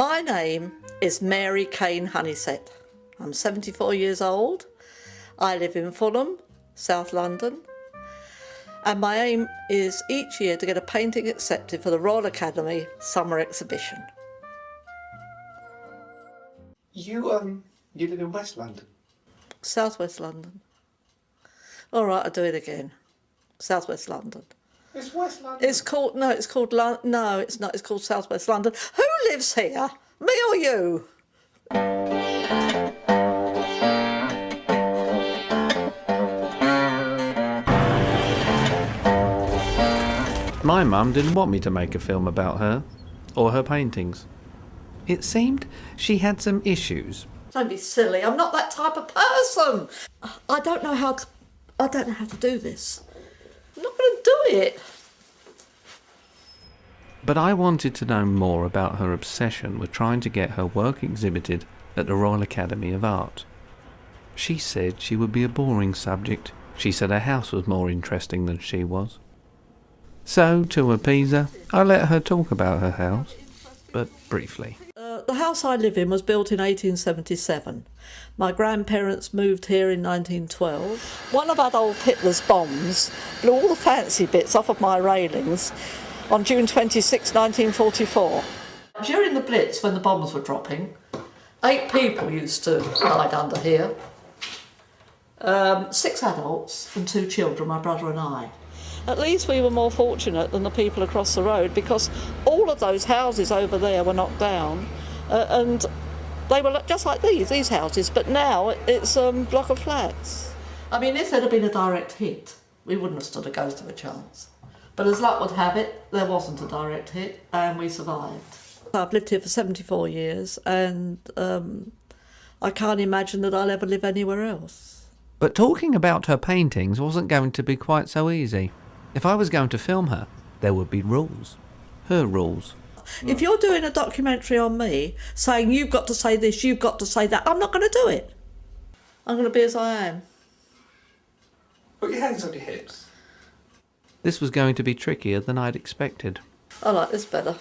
My name is Mary Cane-Honeysett. I'm 74 years old. I live in Fulham, South London. And my aim is each year to get a painting accepted for the Royal Academy Summer Exhibition. You live in West London? South West London. All right, I'll do it again. South West London. It's West London. It's called no, it's not. It's called South West London. Who lives here? Me or you? My mum didn't want me to make a film about her, or her paintings. It seemed she had some issues. Don't be silly, I'm not that type of person. I don't know how to do this. I'm not going to do it. But I wanted to know more about her obsession with trying to get her work exhibited at the Royal Academy of Art. She said she would be a boring subject. She said her house was more interesting than she was. So, to appease her, I let her talk about her house, but briefly. The house I live in was built in 1877. My grandparents moved here in 1912. One of Adolf Hitler's bombs blew all the fancy bits off of my railings on June 26, 1944. During the Blitz, when the bombs were dropping, 8 people used to hide under here. 6 adults and 2 children, my brother and I. At least we were more fortunate than the people across the road, because all of those houses over there were knocked down, and they were just like these houses, but now it's a block of flats. I mean, if there'd have been a direct hit, we wouldn't have stood a ghost of a chance. But as luck would have it, there wasn't a direct hit, and we survived. I've lived here for 74 years, and I can't imagine that I'll ever live anywhere else. But talking about her paintings wasn't going to be quite so easy. If I was going to film her, there would be rules. Her rules. If you're doing a documentary on me, saying you've got to say this, you've got to say that, I'm not going to do it. I'm going to be as I am. Put your hands on your hips. This was going to be trickier than I'd expected. I like this better.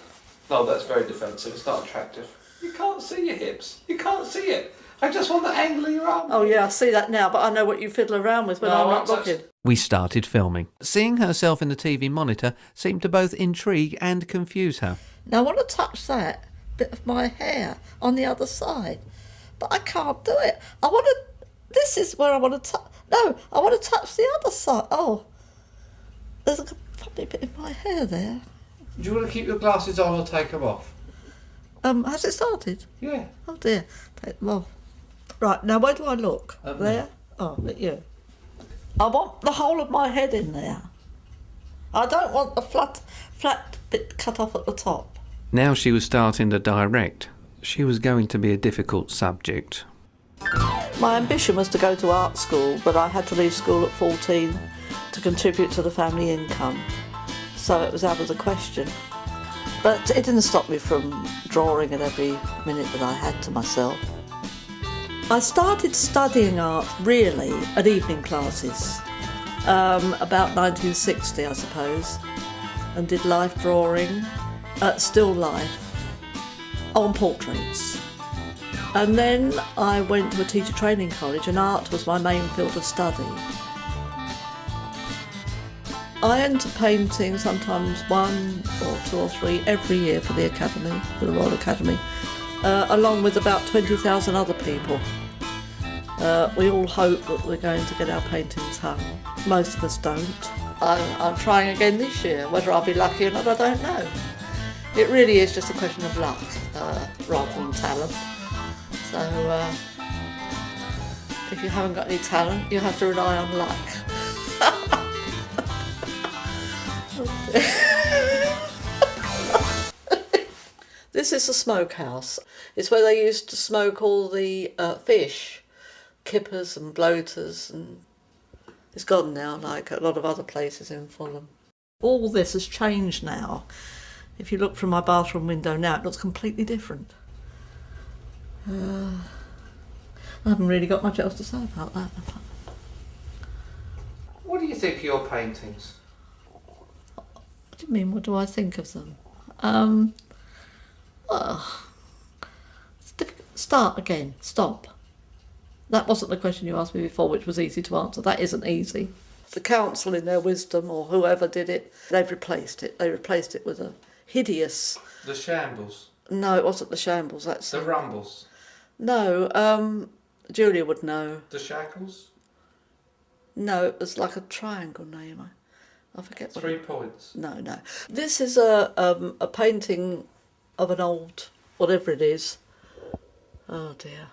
No, that's very defensive. It's not attractive. You can't see your hips. You can't see it. I just want the angle of your arm. Oh yeah, I see that now, but I know what you fiddle around with when I'm not looking. We started filming. Seeing herself in the TV monitor seemed to both intrigue and confuse her. Now I want to touch that bit of my hair on the other side, but I can't do it. This is where I want to touch. No, I want to touch the other side. Oh, there's a funny bit in my hair there. Do you want to keep your glasses on or take them off? Has it started? Yeah. Oh dear, take them off. Right, now where do I look? There? There? Oh, at you. I want the whole of my head in there. I don't want the flat bit cut off at the top. Now she was starting to direct. She was going to be a difficult subject. My ambition was to go to art school, but I had to leave school at 14 to contribute to the family income. So it was out of the question. But it didn't stop me from drawing at every minute that I had to myself. I started studying art, really, at evening classes, about 1960, I suppose, and did life drawing, still life, on portraits. And then I went to a teacher training college, and art was my main field of study. I enter painting sometimes 1 or 2 or 3 every year for the Academy, for the Royal Academy, along with about 20,000 other people. We all hope that we're going to get our paintings hung. Most of us don't. I'm trying again this year. Whether I'll be lucky or not, I don't know. It really is just a question of luck rather than talent. So if you haven't got any talent, you have to rely on luck. This is a smokehouse. It's where they used to smoke all the fish, kippers and bloaters, and it's gone now, like a lot of other places in Fulham. All this has changed now. If you look from my bathroom window now, it looks completely different. I haven't really got much else to say about that. What do you think of your paintings? What do you mean, what do I think of them? Well, Start again. Stop. That wasn't the question you asked me before, which was easy to answer. That isn't easy. The council, in their wisdom, or whoever did it, they've replaced it. They replaced it with a hideous... The shambles. No, it wasn't the shambles. That's The rumbles. No, Julia would know. The shackles. No, it was like a triangle name. I forget what. 3 points. No. This is a painting of an old whatever it is. Oh dear.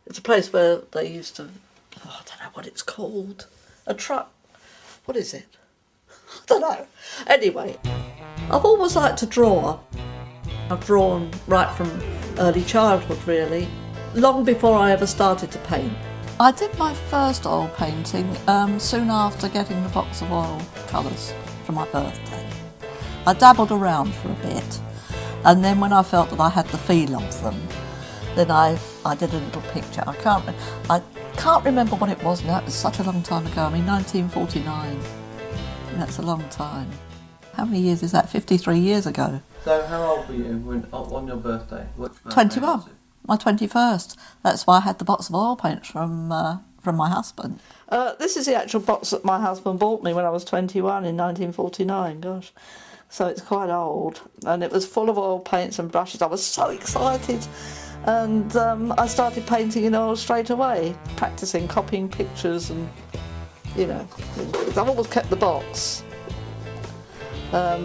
It's a place where they used to. Oh, I don't know what it's called. A truck. What is it? I don't know. Anyway, I've always liked to draw. I've drawn right from early childhood, really, long before I ever started to paint. I did my first oil painting soon after getting the box of oil colours for my birthday. I dabbled around for a bit, and then when I felt that I had the feel of them, then I did a little picture. I can't remember what it was now. It was such a long time ago. I mean, 1949. And that's a long time. How many years is that? 53 years ago. So how old were you on your birthday? Which birthday 21. was it? My 21st. That's why I had the box of oil paints from my husband. This is the actual box that my husband bought me when I was 21 in 1949. Gosh. So it's quite old. And it was full of oil paints and brushes. I was so excited. And I started painting in oil straight away, practising, copying pictures and, you know, I've always kept the box. A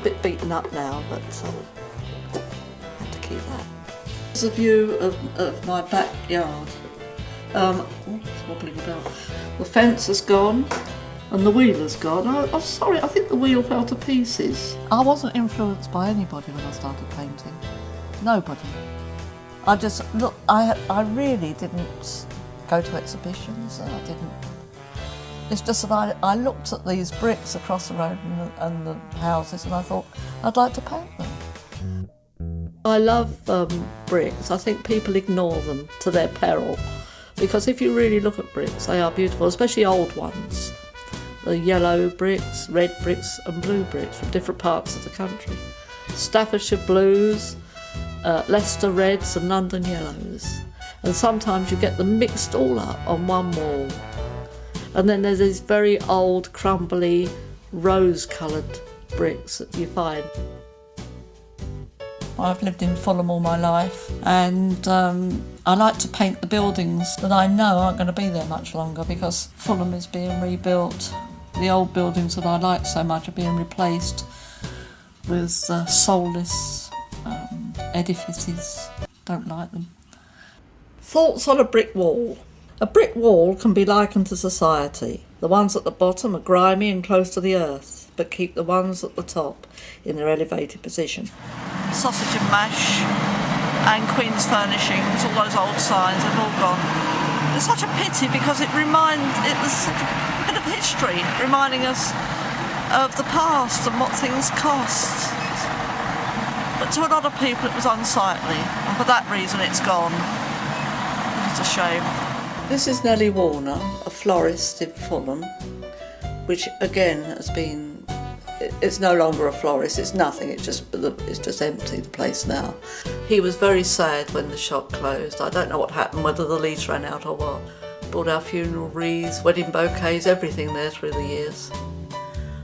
bit beaten up now, but I had to keep that. This is a view of my backyard. It's wobbling about. The fence has gone and the wheel has gone. I'm sorry, I think the wheel fell to pieces. I wasn't influenced by anybody when I started painting. Nobody. I just, look, I really didn't go to exhibitions. I didn't. It's just that I looked at these bricks across the road and the houses and I thought, I'd like to paint them. I love bricks. I think people ignore them to their peril. Because if you really look at bricks, they are beautiful, especially old ones. The yellow bricks, red bricks and blue bricks from different parts of the country. Staffordshire blues, Leicester reds and London yellows. And sometimes you get them mixed all up on one wall. And then there's these very old, crumbly, rose-coloured bricks that you find. I've lived in Fulham all my life, and I like to paint the buildings that I know aren't going to be there much longer because Fulham is being rebuilt. The old buildings that I like so much are being replaced with soulless edifices. Don't like them. Thoughts on a brick wall. A brick wall can be likened to society. The ones at the bottom are grimy and close to the earth, but keep the ones at the top in their elevated position. Sausage and mash and Queen's Furnishings, all those old signs, they've all gone. It's such a pity because it was a bit of history, reminding us of the past and what things cost. But to a lot of people it was unsightly, and for that reason it's gone. It's a shame. This is Nellie Warner, a florist in Fulham, which again has been, it's no longer a florist, it's nothing, it's just empty, the place now. He was very sad when the shop closed. I don't know what happened, whether the lease ran out or what. Bought our funeral wreaths, wedding bouquets, everything there through the years.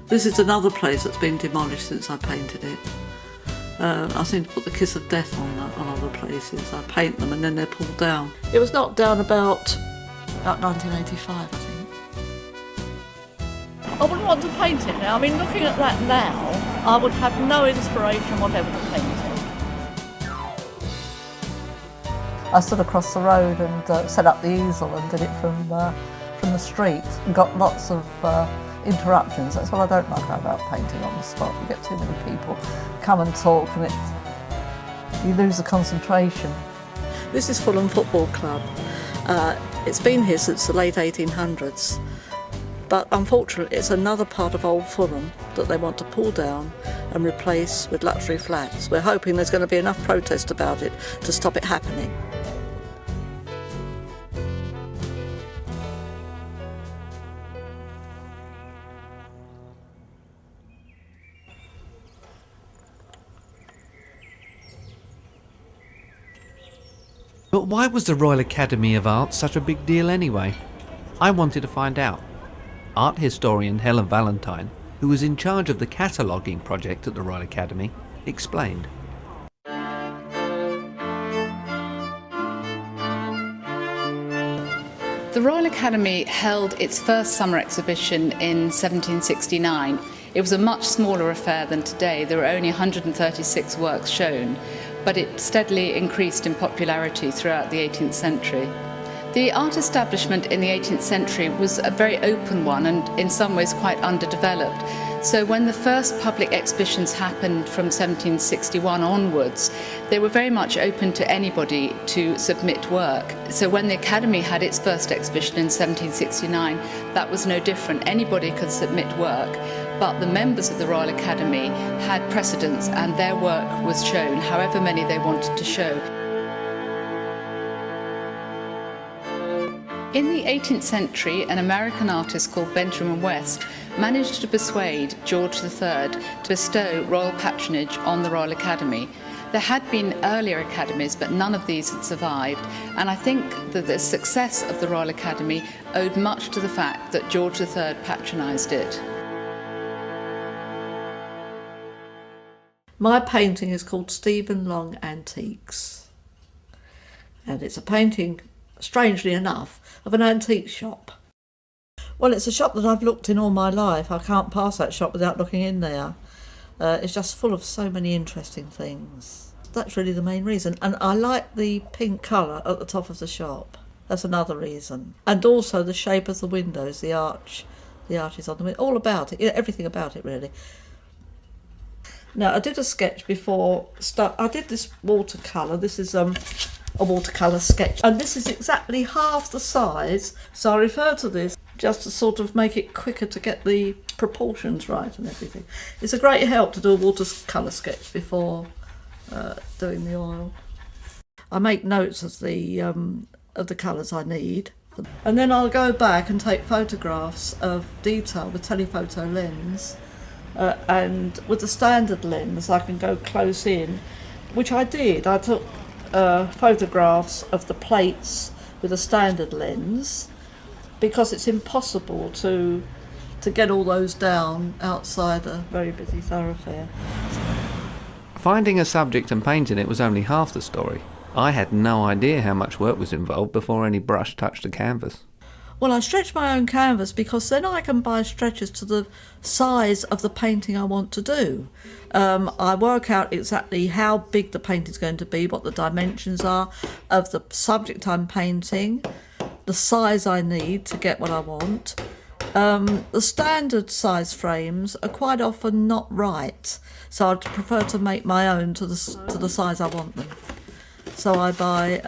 This is another place that's been demolished since I painted it. I seem to put the kiss of death on other places. I paint them and then they're pulled down. It was knocked down about 1985, I think. I wouldn't want to paint it now. I mean, looking at that now, I would have no inspiration whatever to paint it. I stood across the road and set up the easel and did it from the street and got lots of interruptions. That's what I don't like about painting on the spot. You get too many people come and talk and you lose the concentration. This is Fulham Football Club. It's been here since the late 1800s, but unfortunately it's another part of old Fulham that they want to pull down and replace with luxury flats. We're hoping there's going to be enough protest about it to stop it happening. But why was the Royal Academy of Art such a big deal anyway? I wanted to find out. Art historian Helen Valentine, who was in charge of the cataloguing project at the Royal Academy, explained. The Royal Academy held its first summer exhibition in 1769. It was a much smaller affair than today. There were only 136 works shown, but it steadily increased in popularity throughout the 18th century. The art establishment in the 18th century was a very open one and in some ways quite underdeveloped. So when the first public exhibitions happened from 1761 onwards, they were very much open to anybody to submit work. So when the Academy had its first exhibition in 1769, that was no different. Anybody could submit work, but the members of the Royal Academy had precedence and their work was shown, however many they wanted to show. In the 18th century, an American artist called Benjamin West managed to persuade George III to bestow royal patronage on the Royal Academy. There had been earlier academies, but none of these had survived, and I think that the success of the Royal Academy owed much to the fact that George III patronised it. My painting is called Stephen Long Antiques, and it's a painting, strangely enough, of an antique shop. Well, it's a shop that I've looked in all my life. I can't pass that shop without looking in there. It's just full of so many interesting things. That's really the main reason. And I like the pink colour at the top of the shop. That's another reason. And also the shape of the windows, the arch is on the window, all about it, everything about it really. Now, I did a sketch before, I did this watercolour. This is a watercolour sketch, and this is exactly half the size, so I refer to this just to sort of make it quicker to get the proportions right and everything. It's a great help to do a watercolour sketch before doing the oil. I make notes of the colours I need, and then I'll go back and take photographs of detail with telephoto lens, and with the standard lens I can go close in, which I did. I took photographs of the plates with a standard lens because it's impossible to get all those down outside a very busy thoroughfare. Finding a subject and painting it was only half the story. I had no idea how much work was involved before any brush touched the canvas. Well, I stretch my own canvas because then I can buy stretchers to the size of the painting I want to do. I work out exactly how big the painting's going to be, what the dimensions are of the subject I'm painting, the size I need to get what I want. The standard size frames are quite often not right, so I'd prefer to make my own to the size I want them. So I buy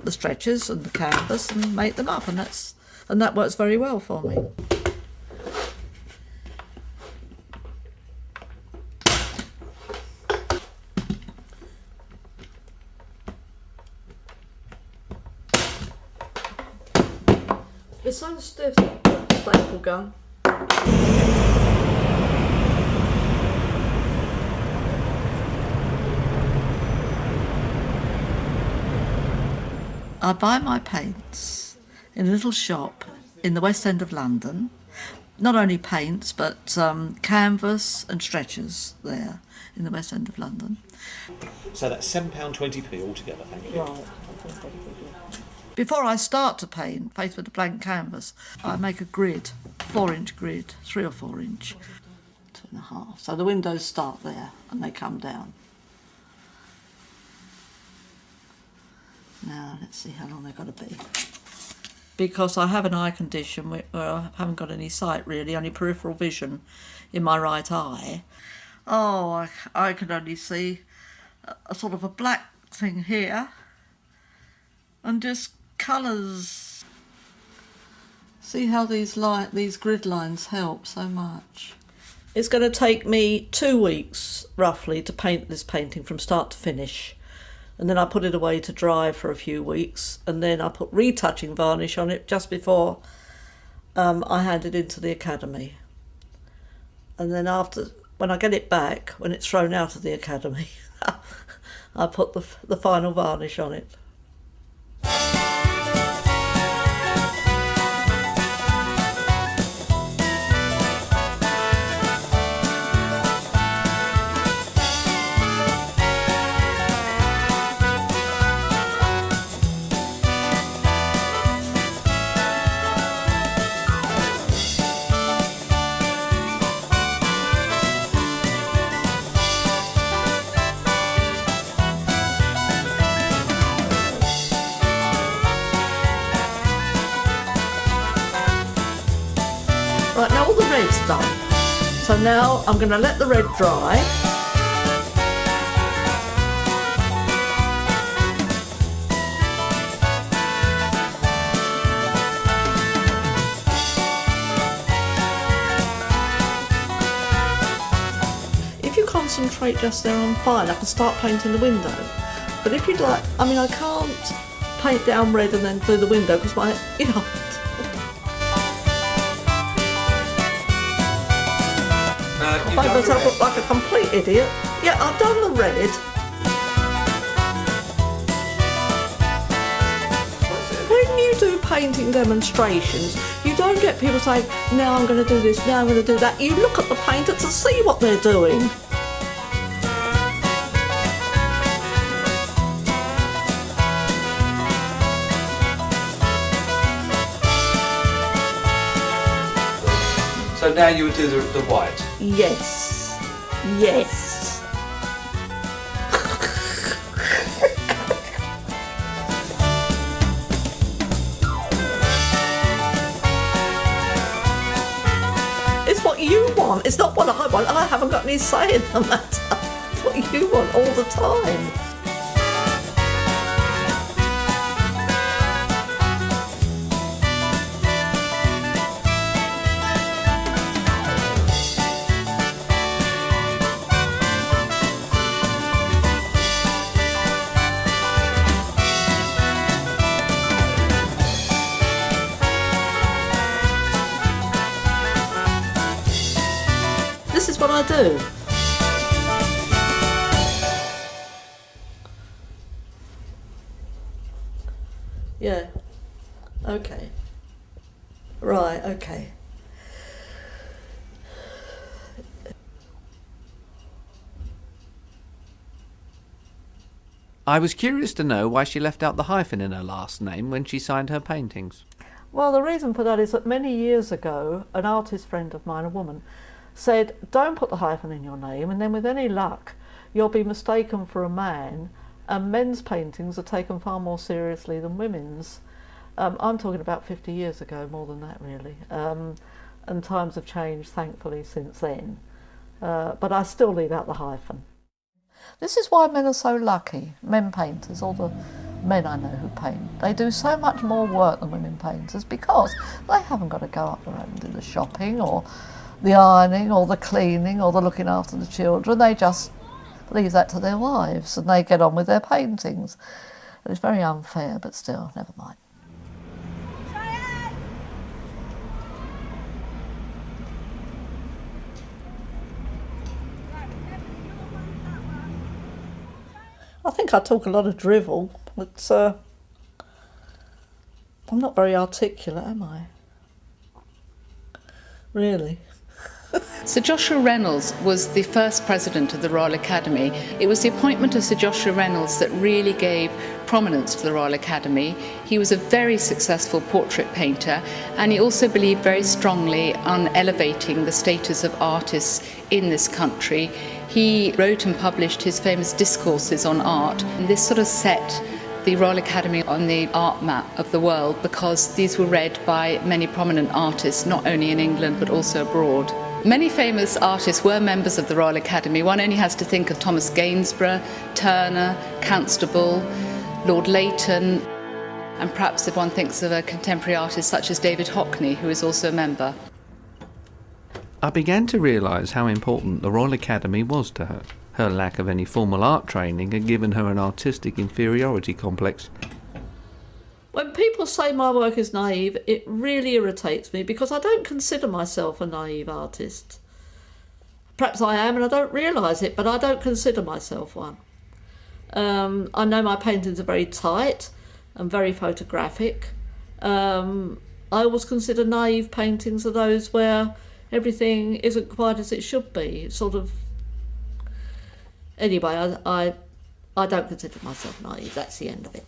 the stretchers and the canvas and make them up, and that works very well for me. It's so stiff, that staple gun. I buy my paints in a little shop in the West End of London. Not only paints, but canvas and stretchers there in the West End of London. So that's £7.20p altogether, thank you. Right. Before I start to paint, faced with a blank canvas, I make a grid, 4-inch grid, 3 or 4 inch, 2.5. So the windows start there and they come down. Now let's see how long they've got to be. Because I have an eye condition where I haven't got any sight really, only peripheral vision in my right eye. Oh, I can only see a sort of a black thing here and just colours. See how these grid lines help so much. It's going to take me 2 weeks roughly to paint this painting from start to finish. And then I put it away to dry for a few weeks, and then I put retouching varnish on it just before I hand it into the Academy. And then when I get it back, when it's thrown out of the Academy, I put the final varnish on it. red's done. So now I'm going to let the red dry. If you concentrate just there on fine, I can start painting the window. But if you'd like, I mean, I can't paint down red and then do the window because my, you know. I made myself look like a complete idiot. Yeah, I've done the red. When you do painting demonstrations, you don't get people saying, now I'm going to do this, now I'm going to do that. You look at the painter to see what they're doing. So now you would do the white. Yes. Yes. It's what you want. It's not what I want. I haven't got any say in the matter. It's what you want all the time. This is what I do. Yeah. Okay. Right, okay. I was curious to know why she left out the hyphen in her last name when she signed her paintings. Well, the reason for that is that many years ago, an artist friend of mine, a woman, said, don't put the hyphen in your name, and then with any luck, you'll be mistaken for a man, and men's paintings are taken far more seriously than women's. I'm talking about 50 years ago, more than that really. And times have changed, thankfully, since then. But I still leave out the hyphen. This is why men are so lucky, men painters, all the men I know who paint. They do so much more work than women painters because they haven't got to go up the road and do the shopping or the ironing or the cleaning or the looking after the children. They just leave that to their wives and they get on with their paintings. It's very unfair, but still, never mind. I think I talk a lot of drivel, but I'm not very articulate, am I? Really? Sir Joshua Reynolds was the first president of the Royal Academy. It was the appointment of Sir Joshua Reynolds that really gave prominence to the Royal Academy. He was a very successful portrait painter, and he also believed very strongly on elevating the status of artists in this country. He wrote and published his famous discourses on art, and this sort of set the Royal Academy on the art map of the world because these were read by many prominent artists, not only in England but also abroad. Many famous artists were members of the Royal Academy. One only has to think of Thomas Gainsborough, Turner, Constable, Lord Leighton, and perhaps if one thinks of a contemporary artist such as David Hockney, who is also a member. I began to realise how important the Royal Academy was to her. Her lack of any formal art training had given her an artistic inferiority complex. When people say my work is naive, it really irritates me because I don't consider myself a naive artist. Perhaps I am and I don't realise it, but I don't consider myself one. I know my paintings are very tight and very photographic. I always consider naive paintings are those where everything isn't quite as it should be. It's sort of... Anyway, I don't consider myself naive, that's the end of it.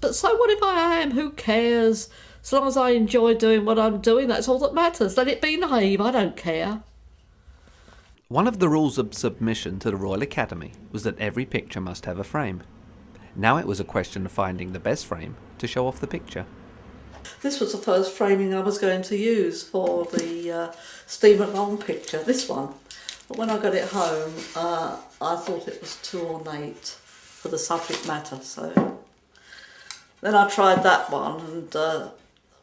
But so what if I am? Who cares? As long as I enjoy doing what I'm doing, that's all that matters. Let it be naive, I don't care. One of the rules of submission to the Royal Academy was that every picture must have a frame. Now it was a question of finding the best frame to show off the picture. This was the first framing I was going to use for the Stephen Long picture, this one. But when I got it home, I thought it was too ornate for the subject matter, so then I tried that one, and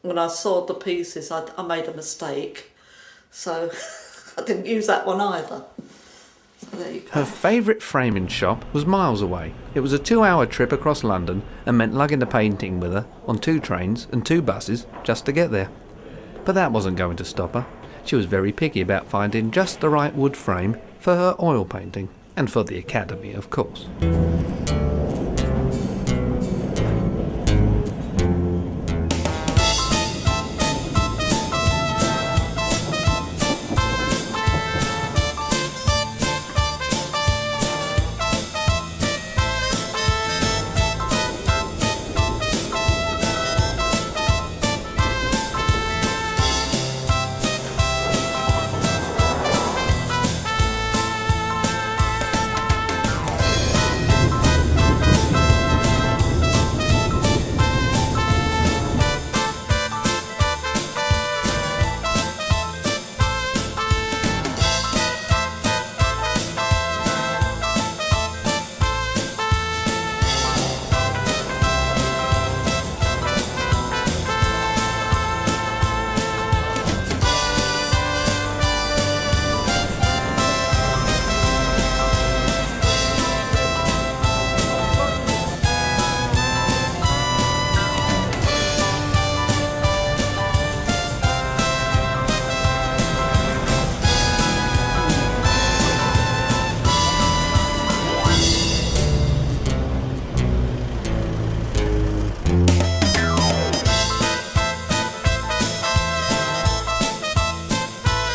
when I sawed the pieces, I made a mistake, so I didn't use that one either. So there you go. Her favourite framing shop was miles away. It was a 2-hour trip across London and meant lugging the painting with her on 2 trains and 2 buses just to get there. But that wasn't going to stop her. She was very picky about finding just the right wood frame for her oil painting, and for the Academy, of course.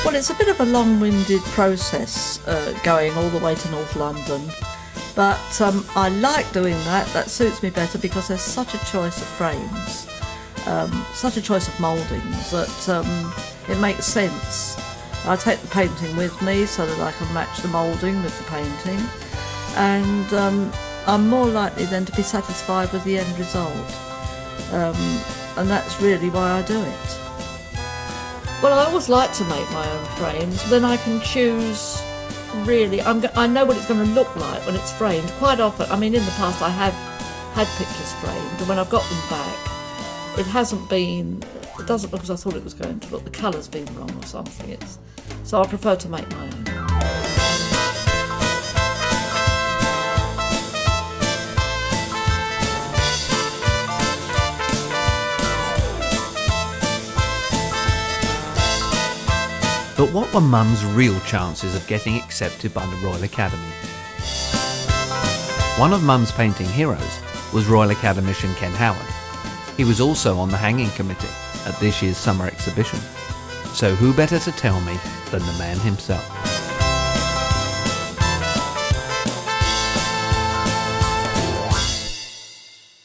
Well, it's a bit of a long-winded process going all the way to North London, but I like doing that. That suits me better because there's such a choice of frames, such a choice of mouldings that it makes sense. I take the painting with me so that I can match the moulding with the painting, and I'm more likely then to be satisfied with the end result, and that's really why I do it. Well, I always like to make my own frames. Then I can choose, really, I know what it's going to look like when it's framed. Quite often, I mean, in the past I have had pictures framed, and when I've got them back, it doesn't look as I thought it was going to look. The colour's been wrong or something. So I prefer to make my own. But what were Mum's real chances of getting accepted by the Royal Academy? One of Mum's painting heroes was Royal Academician Ken Howard. He was also on the hanging committee at this year's summer exhibition. So who better to tell me than the man himself?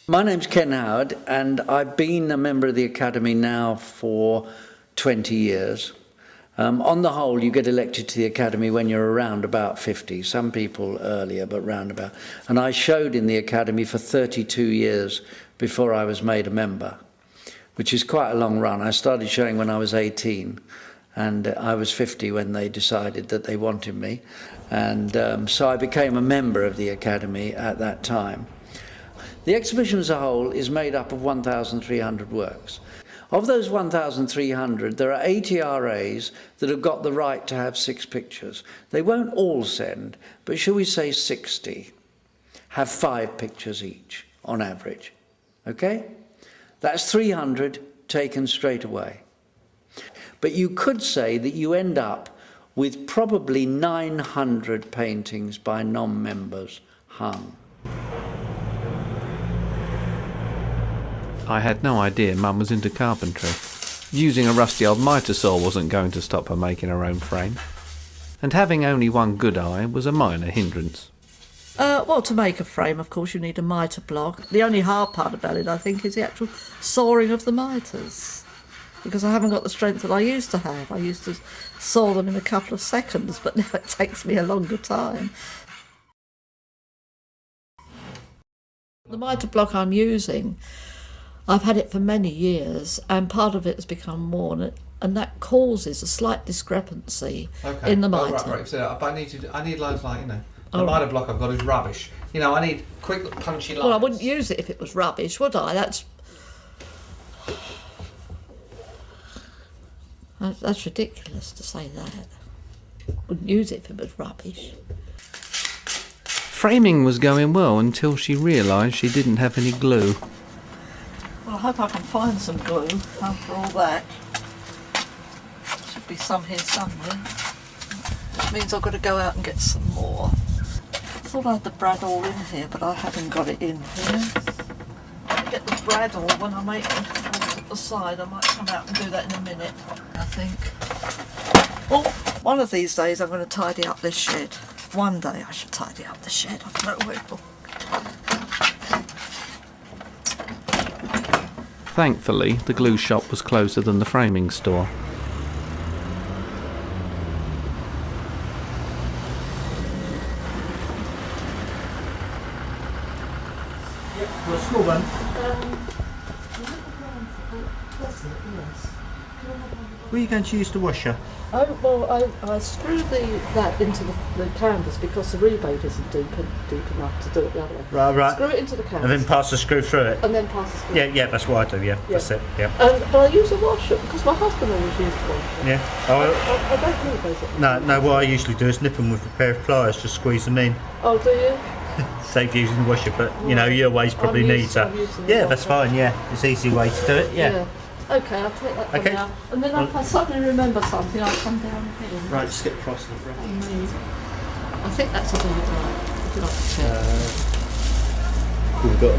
My name's Ken Howard, and I've been a member of the Academy now for 20 years. On the whole, you get elected to the Academy when you're around about 50, some people earlier, but round about. And I showed in the Academy for 32 years before I was made a member, which is quite a long run. I started showing when I was 18, and I was 50 when they decided that they wanted me. And so I became a member of the Academy at that time. The exhibition as a whole is made up of 1,300 works. Of those 1,300, there are 80 RAs that have got the right to have 6 pictures. They won't all send, but shall we say 60 have 5 pictures each, on average. Okay? That's 300 taken straight away. But you could say that you end up with probably 900 paintings by non-members hung. I had no idea Mum was into carpentry. Using a rusty old mitre saw wasn't going to stop her making her own frame. And having only one good eye was a minor hindrance. Well, to make a frame, of course, you need a mitre block. The only hard part about it, I think, is the actual sawing of the mitres, because I haven't got the strength that I used to have. I used to saw them in a couple of seconds, but now it takes me a longer time. The mitre block I'm using, I've had it for many years, and part of it has become worn, and that causes a slight discrepancy in the mitre. Right. So I need loads like, the Oh. mitre block I've got is rubbish. I need quick, punchy lines. Well, I wouldn't use it if it was rubbish, would I? That's ridiculous to say that. Wouldn't use it if it was rubbish. Framing was going well until she realised she didn't have any glue. Well, I hope I can find some glue after all that. Should be some here somewhere. Which means I've got to go out and get some more. I thought I had the brad all in here, but I haven't got it in here. I'll get the brad all when I make the holes at the side. I might come out and do that in a minute, I think. Oh, one of these days I'm going to tidy up this shed. One day I should tidy up the shed. I don't know when. Thankfully, the glue shop was closer than the framing store. For a small one. Were you going to use the washer? Oh, well, I screwed that into the canvas because the rebate isn't deep enough to do it the other way. Right. Screw it into the canvas. And then pass the screw through it? And then pass the screw. Yeah, that's what I do, yeah. That's it, yeah. But I use a washer because my husband always used a washer. Yeah. Oh, I don't know basically. no, what I usually do is nip them with a pair of pliers, just squeeze them in. Oh, do you? Save using the washer, but your ways probably need that. Yeah, that's fine, yeah. It's an easy way to do it, yeah. Okay, I'll take that for Okay. now. And then if I suddenly remember something, I'll come down here. Right, just get across the brush. I think that's about right. Would you like to check? We've got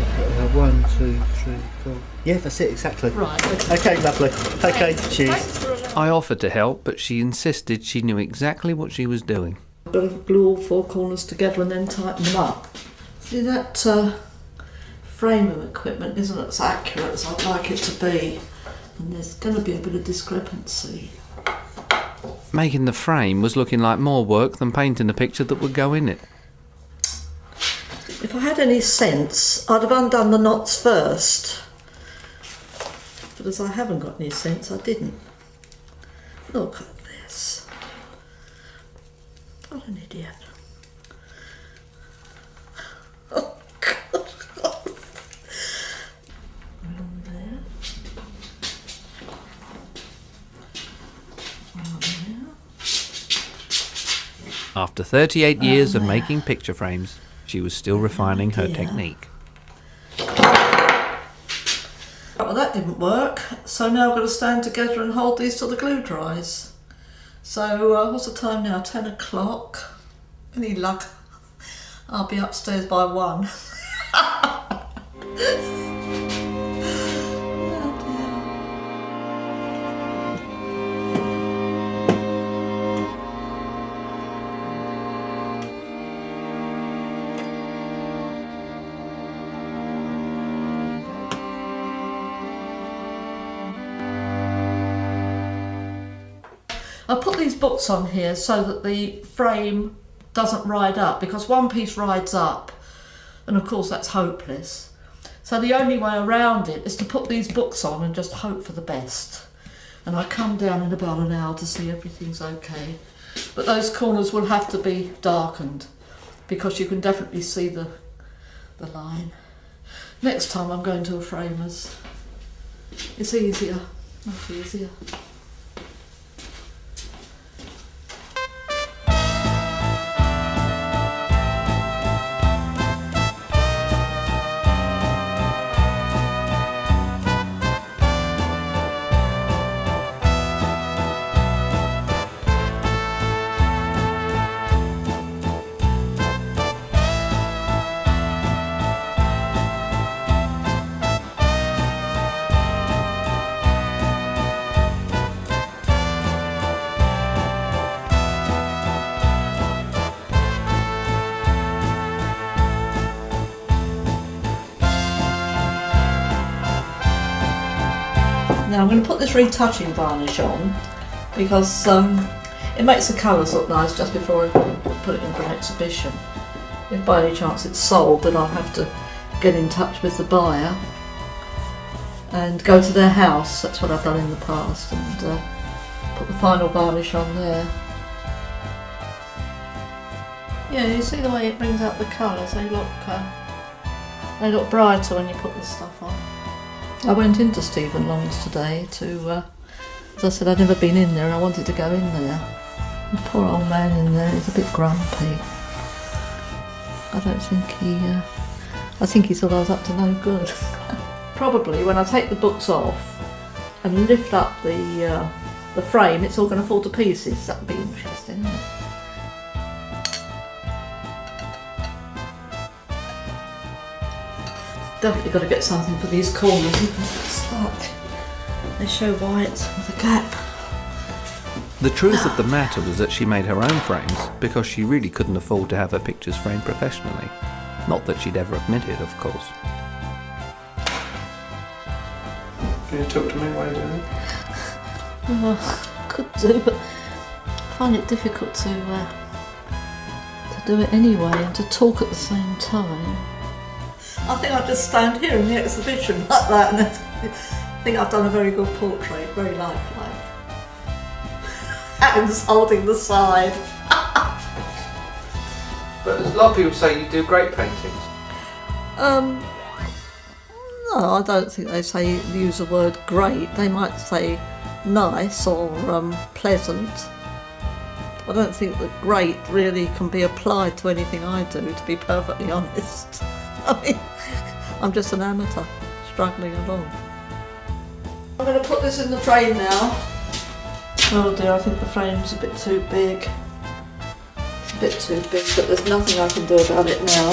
1, 2, 3, 4. Yeah, that's it, exactly. Right, Okay, lovely. Okay, cheers. Thanks for allowing- I offered to help, but she insisted she knew exactly what she was doing. I've got to glue all four corners together and then tighten them up. See, that frame of equipment isn't as accurate as I'd like it to be, and there's going to be a bit of discrepancy. Making the frame was looking like more work than painting the picture that would go in it. If I had any sense, I'd have undone the knots first. But as I haven't got any sense, I didn't. Look at this. What an idiot. Oh, God. Along there. Along there. After 38 years of making picture frames, she was still refining her dear. technique. Well, that didn't work, so now I've got to stand together and hold these till the glue dries. So, what's the time now? 10 o'clock. Any luck, I'll be upstairs by 1. I put these books on here so that the frame doesn't ride up, because one piece rides up and of course that's hopeless. So the only way around it is to put these books on and just hope for the best. And I come down in about an hour to see everything's okay. But those corners will have to be darkened because you can definitely see the line. Next time I'm going to a framer's. It's easier, much easier. Now I'm going to put this retouching varnish on because it makes the colours look nice just before I put it in for an exhibition. If by any chance it's sold, then I'll have to get in touch with the buyer and go to their house. That's what I've done in the past, and put the final varnish on there. Yeah, you see the way it brings out the colours. They look brighter when you put this stuff on. I went into Stephen Long's today to, as I said, I'd never been in there and I wanted to go in there. The poor old man in there is a bit grumpy. I think he thought I was up to no good. Probably when I take the books off and lift up the frame, it's all going to fall to pieces. That'd be interesting, isn't it? Definitely got to get something for these corners. They're stuck. They show white with a gap. The truth of the matter was that she made her own frames because she really couldn't afford to have her pictures framed professionally. Not that she'd ever admit it, of course. Can you talk to me while you're doing it? Well, could do, but I find it difficult to do it anyway and to talk at the same time. I think I'll just stand here in the exhibition like that, and I think I've done a very good portrait, very lifelike. Hands holding the side. But a lot of people say you do great paintings. No, I don't think they use the word great. They might say nice or pleasant. I don't think that great really can be applied to anything I do, to be perfectly honest. I mean, I'm just an amateur, struggling along. I'm going to put this in the frame now. Oh dear, I think the frame's a bit too big. It's a bit too big, but there's nothing I can do about it now.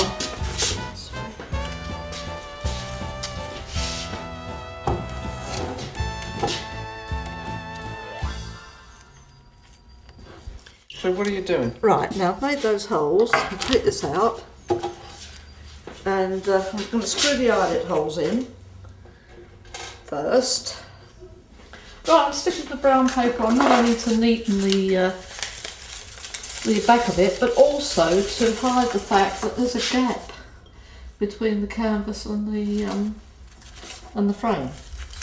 So what are you doing? Right, now I've made those holes. I'll take this out. And I'm going to screw the eyelet holes in first. Right, I'm sticking the brown paper on not only to neaten the back of it, but also to hide the fact that there's a gap between the canvas and the frame.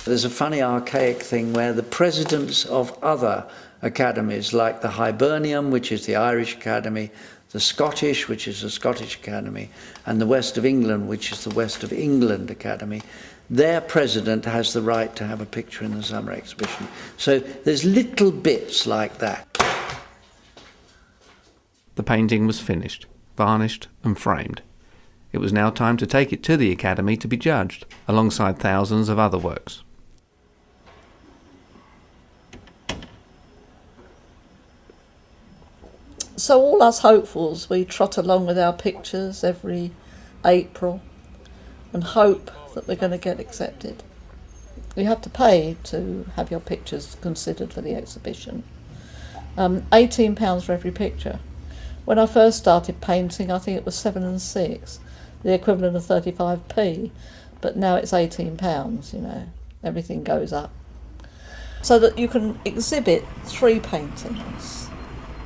There's a funny archaic thing where the presidents of other academies, like the Hibernian, which is the Irish Academy, the Scottish, which is the Scottish Academy, and the West of England, which is the West of England Academy, their president has the right to have a picture in the summer exhibition. So there's little bits like that. The painting was finished, varnished and framed. It was now time to take it to the Academy to be judged, alongside thousands of other works. So all us hopefuls, we trot along with our pictures every April and hope that we're going to get accepted. You have to pay to have your pictures considered for the exhibition. £18 for every picture. When I first started painting, I think it was 7 and 6, the equivalent of 35p, but now it's £18, you know, everything goes up. So that you can exhibit 3 paintings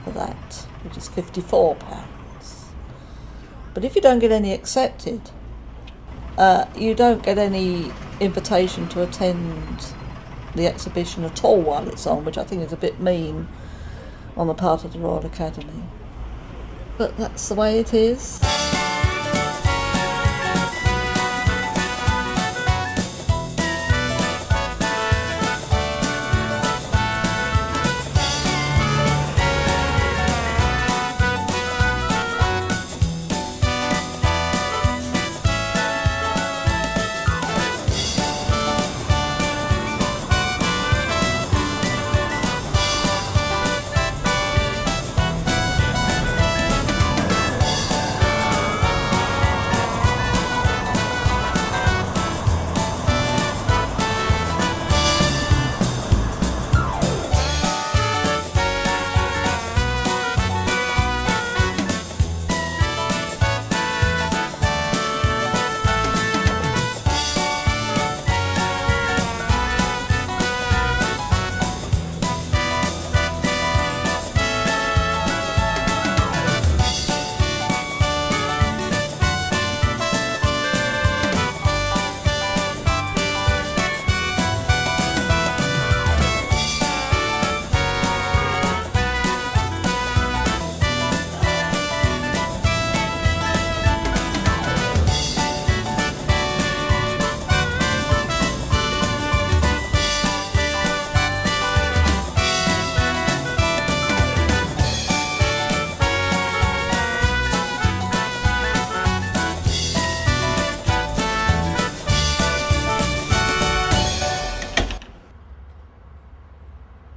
for that, which is £54. But if you don't get any accepted, you don't get any invitation to attend the exhibition at all while it's on, which I think is a bit mean on the part of the Royal Academy. But that's the way it is.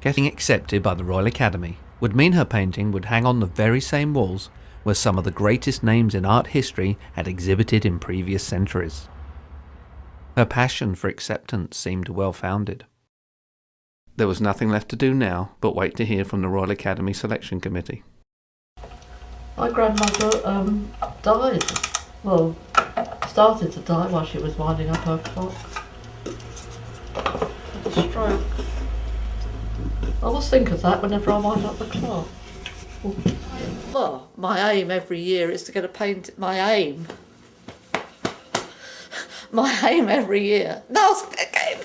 Getting accepted by the Royal Academy would mean her painting would hang on the very same walls where some of the greatest names in art history had exhibited in previous centuries. Her passion for acceptance seemed well-founded. There was nothing left to do now but wait to hear from the Royal Academy Selection Committee. My grandmother died. Well, started to die while she was winding up her clock. Had a stroke. I always think of that whenever I wind up the clock. Well, my aim every year is to get a paint. My aim every year. No, again.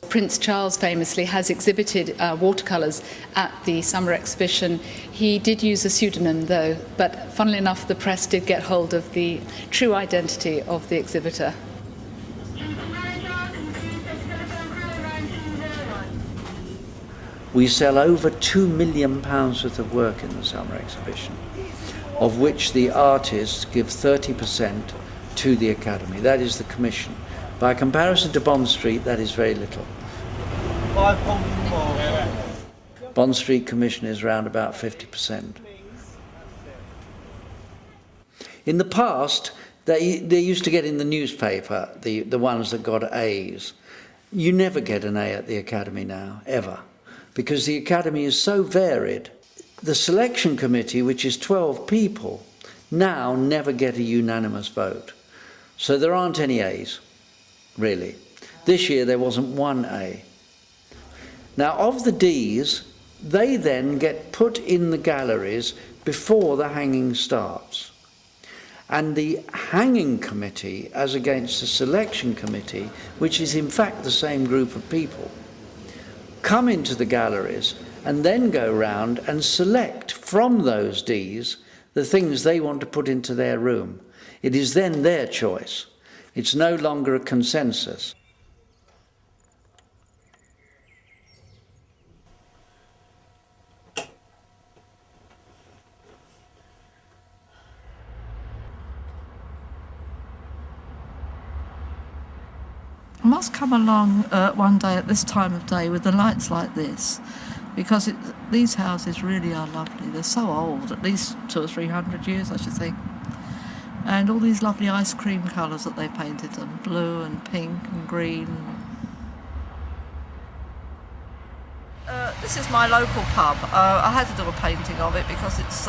Prince Charles famously has exhibited watercolours at the summer exhibition. He did use a pseudonym though, but funnily enough the press did get hold of the true identity of the exhibitor. We sell over £2 million worth of work in the summer exhibition, of which the artists give 30% to the Academy. That is the commission. By comparison to Bond Street, that is very little. Bond Street commission is around about 50%. In the past, they used to get in the newspaper, the ones that got A's. You never get an A at the Academy now, ever, because the Academy is so varied. The selection committee, which is 12 people, now never get a unanimous vote. So there aren't any A's, really. This year there wasn't one A. Now of the D's, they then get put in the galleries before the hanging starts. And the hanging committee, as against the selection committee, which is in fact the same group of people, come into the galleries and then go round and select from those D's the things they want to put into their room. It is then their choice. It's no longer a consensus. I must come along one day at this time of day with the lights like this, because these houses really are lovely. They're so old, at least 200 or 300 years I should think. And all these lovely ice cream colours that they painted them, blue and pink and green. This is my local pub. I had to do a painting of it because it's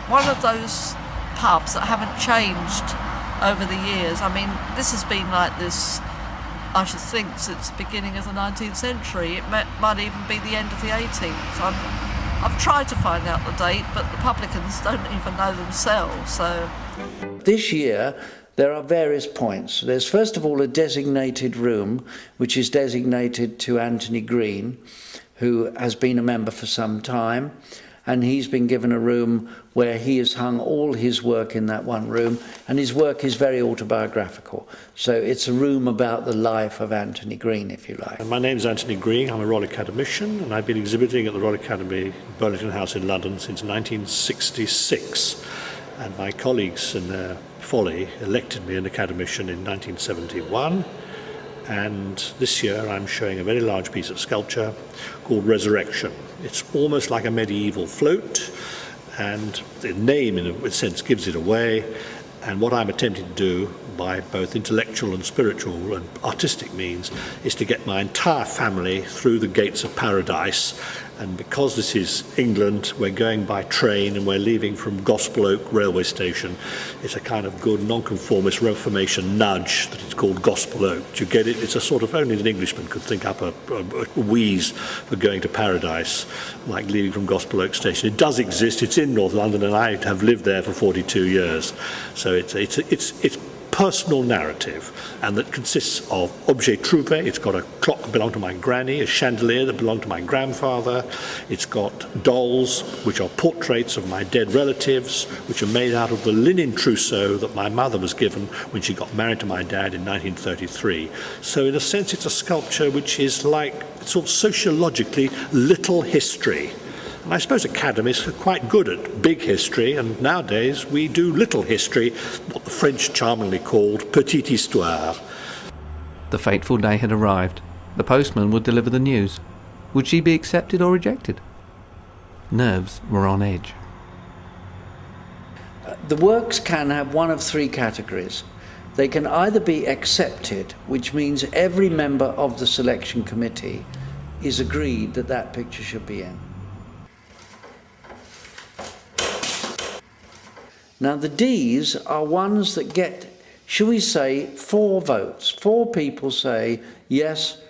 one of those pubs that haven't changed over the years. I mean, this has been like this, I should think, since the beginning of the 19th century. It might even be the end of the 18th. I've tried to find out the date, but the publicans don't even know themselves, so... This year, there are various points. There's first of all a designated room, which is designated to Anthony Green, who has been a member for some time, and he's been given a room where he has hung all his work in that one room, and his work is very autobiographical. So it's a room about the life of Anthony Green, if you like. My name's Anthony Green. I'm a Royal Academician, and I've been exhibiting at the Royal Academy, Burlington House in London since 1966. And my colleagues in their folly elected me an academician in 1971. And this year I'm showing a very large piece of sculpture called Resurrection. It's almost like a medieval float, and the name in a sense gives it away. And what I'm attempting to do by both intellectual and spiritual and artistic means is to get my entire family through the gates of paradise. And because this is England, we're going by train and we're leaving from Gospel Oak railway station. It's a kind of good nonconformist Reformation nudge that it's called Gospel Oak. Do you get it? It's a sort of, only an Englishman could think up a wheeze for going to paradise, like leaving from Gospel Oak station. It does exist. It's in North London, and I have lived there for 42 years. So it's personal narrative, and that consists of objet trouvé. It's got a clock that belonged to my granny, a chandelier that belonged to my grandfather. It's got dolls, which are portraits of my dead relatives, which are made out of the linen trousseau that my mother was given when she got married to my dad in 1933. So in a sense, it's a sculpture which is like sort of sociologically little history. And I suppose academies are quite good at big history, and nowadays we do little history, what the French charmingly called petite histoire. The fateful day had arrived. The postman would deliver the news. Would she be accepted or rejected? Nerves were on edge. The works can have one of three categories. They can either be accepted, which means every member of the selection committee is agreed that that picture should be in. Now the D's are ones that get, shall we say, 4 votes. 4 people say, yes,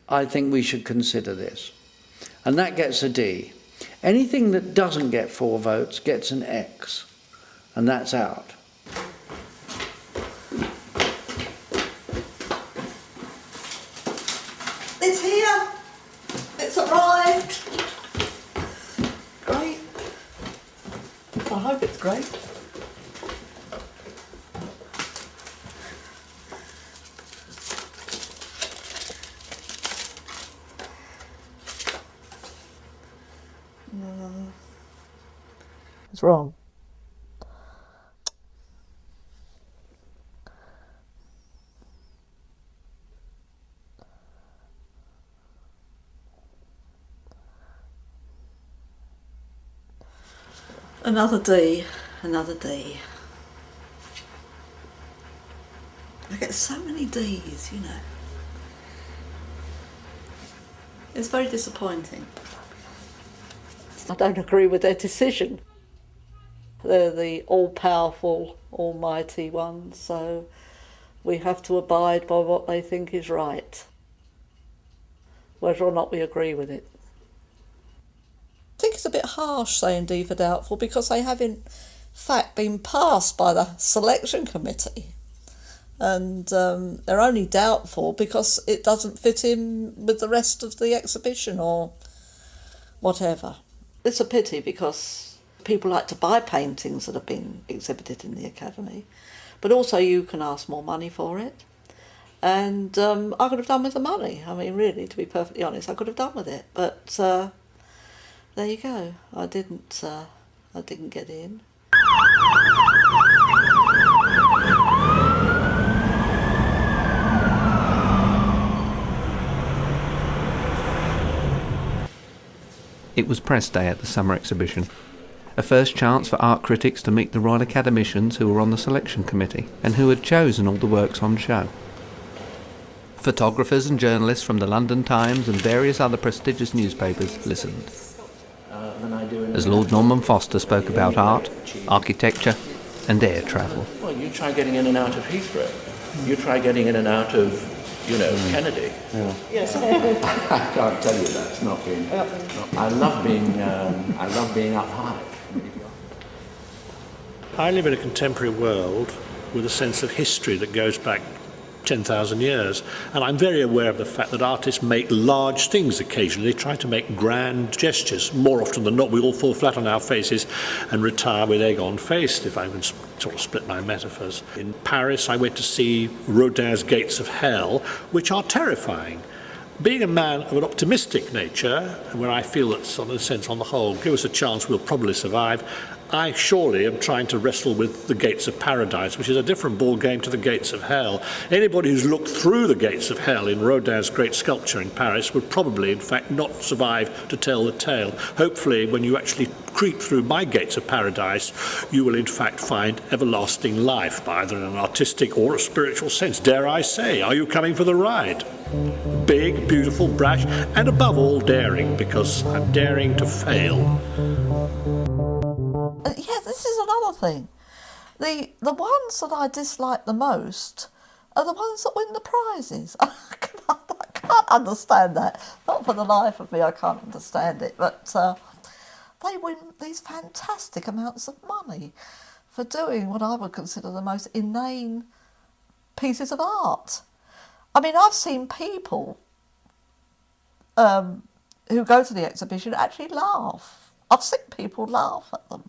I think we should consider this. And that gets a D. Anything that doesn't get 4 votes gets an X. And that's out. It's here. It's arrived. Great. I hope it's great. It's wrong. Another D, another D. I get so many D's, you know. It's very disappointing. I don't agree with their decision. They're the all-powerful, almighty ones, so we have to abide by what they think is right, whether or not we agree with it. I think it's a bit harsh saying D for doubtful because they have in fact been passed by the selection committee, and they're only doubtful because it doesn't fit in with the rest of the exhibition or whatever. It's a pity because people like to buy paintings that have been exhibited in the Academy, but also you can ask more money for it, and I could have done with the money. I mean, really, to be perfectly honest, I could have done with it, but there you go. I didn't get in. It was press day at the summer exhibition, a first chance for art critics to meet the Royal Academicians who were on the selection committee and who had chosen all the works on show. Photographers and journalists from the London Times and various other prestigious newspapers listened, as Lord Norman Foster spoke about art, architecture and air travel. Well, you try getting in and out of Heathrow. You try getting in and out of, Kennedy. Yeah. Yes. I can't tell you that. It's not been. I love being up high. I live in a contemporary world with a sense of history that goes back 10,000 years, and I'm very aware of the fact that artists make large things occasionally. They try to make grand gestures. More often than not, we all fall flat on our faces and retire with egg-on-faced, if I can sort of split my metaphors. In Paris, I went to see Rodin's Gates of Hell, which are terrifying. Being a man of an optimistic nature, where I feel that, in a sense, on the whole, give us a chance, we'll probably survive, I surely am trying to wrestle with the gates of paradise, which is a different ball game to the gates of hell. Anybody who's looked through the gates of hell in Rodin's great sculpture in Paris would probably, in fact, not survive to tell the tale. Hopefully, when you actually creep through my gates of paradise, you will, in fact, find everlasting life, either in an artistic or a spiritual sense. Dare I say, are you coming for the ride? Big, beautiful, brash, and above all, daring, because I'm daring to fail. Yeah, this is another thing. The ones that I dislike the most are the ones that win the prizes. I can't understand that. Not for the life of me, I can't understand it. But they win these fantastic amounts of money for doing what I would consider the most inane pieces of art. I mean, I've seen people who go to the exhibition actually laugh. I've seen people laugh at them.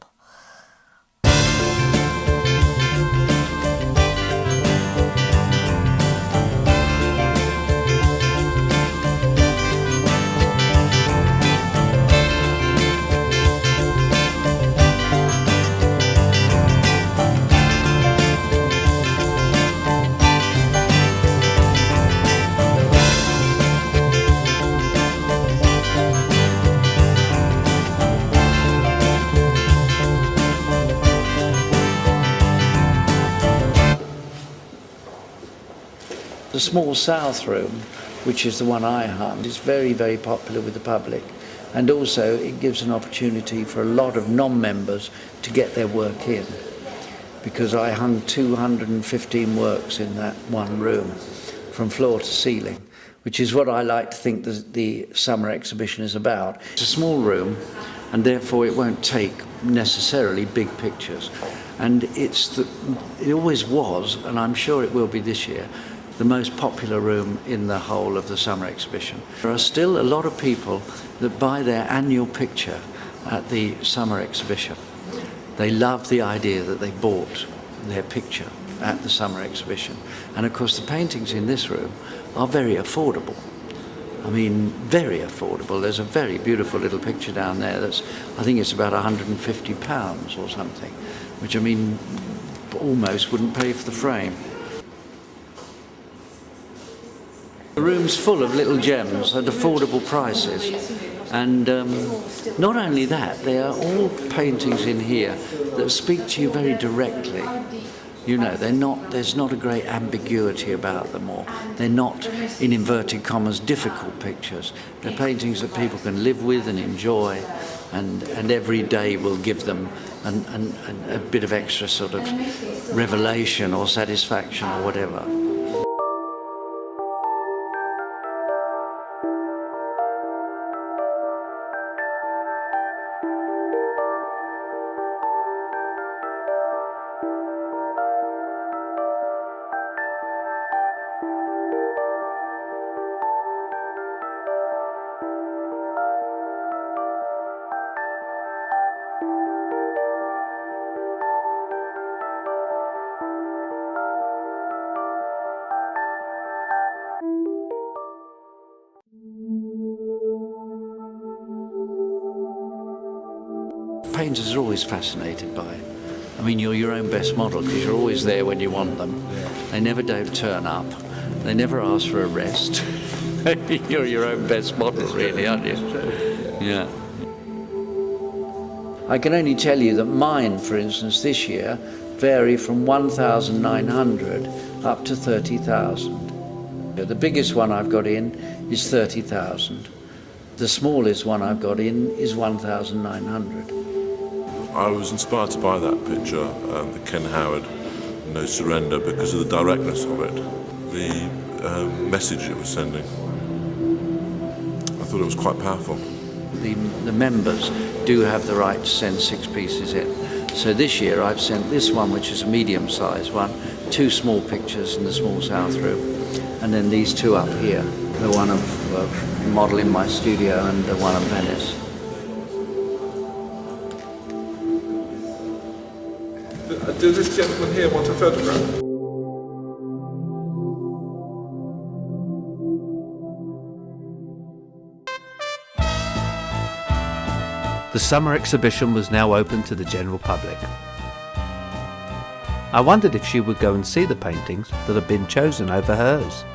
The small south room, which is the one I hung, is very, very popular with the public. And also it gives an opportunity for a lot of non-members to get their work in, because I hung 215 works in that one room from floor to ceiling, which is what I like to think the summer exhibition is about. It's a small room, and therefore it won't take necessarily big pictures. And it always was, and I'm sure it will be this year, the most popular room in the whole of the summer exhibition. There are still a lot of people that buy their annual picture at the summer exhibition. They love the idea that they bought their picture at the summer exhibition. And of course the paintings in this room are very affordable. I mean, very affordable. There's a very beautiful little picture down there that's, I think it's about £150 or something, which I mean, almost wouldn't pay for the frame. The room's full of little gems at affordable prices. And not only that, there are all paintings in here that speak to you very directly. You know, there's not a great ambiguity about them, or they're not, in inverted commas, difficult pictures. They're paintings that people can live with and enjoy, and every day will give them a bit of extra sort of revelation or satisfaction or whatever. Painters are always fascinated by it. I mean, you're your own best model because you're always there when you want them. They never don't turn up. They never ask for a rest. You're your own best model, really, aren't you? Yeah. I can only tell you that mine, for instance, this year vary from 1,900 up to 30,000. The biggest one I've got in is 30,000. The smallest one I've got in is 1,900. I was inspired to buy that picture, the Ken Howard No Surrender, because of the directness of it, the message it was sending. I thought it was quite powerful. The members do have the right to send 6 pieces in. So this year I've sent this one, which is a medium-sized one, 2 small pictures in the small south room, and then these 2 up here, the one of model in my studio and the one of Venice. Does this gentleman here want a photograph? The summer exhibition was now open to the general public. I wondered if she would go and see the paintings that had been chosen over hers.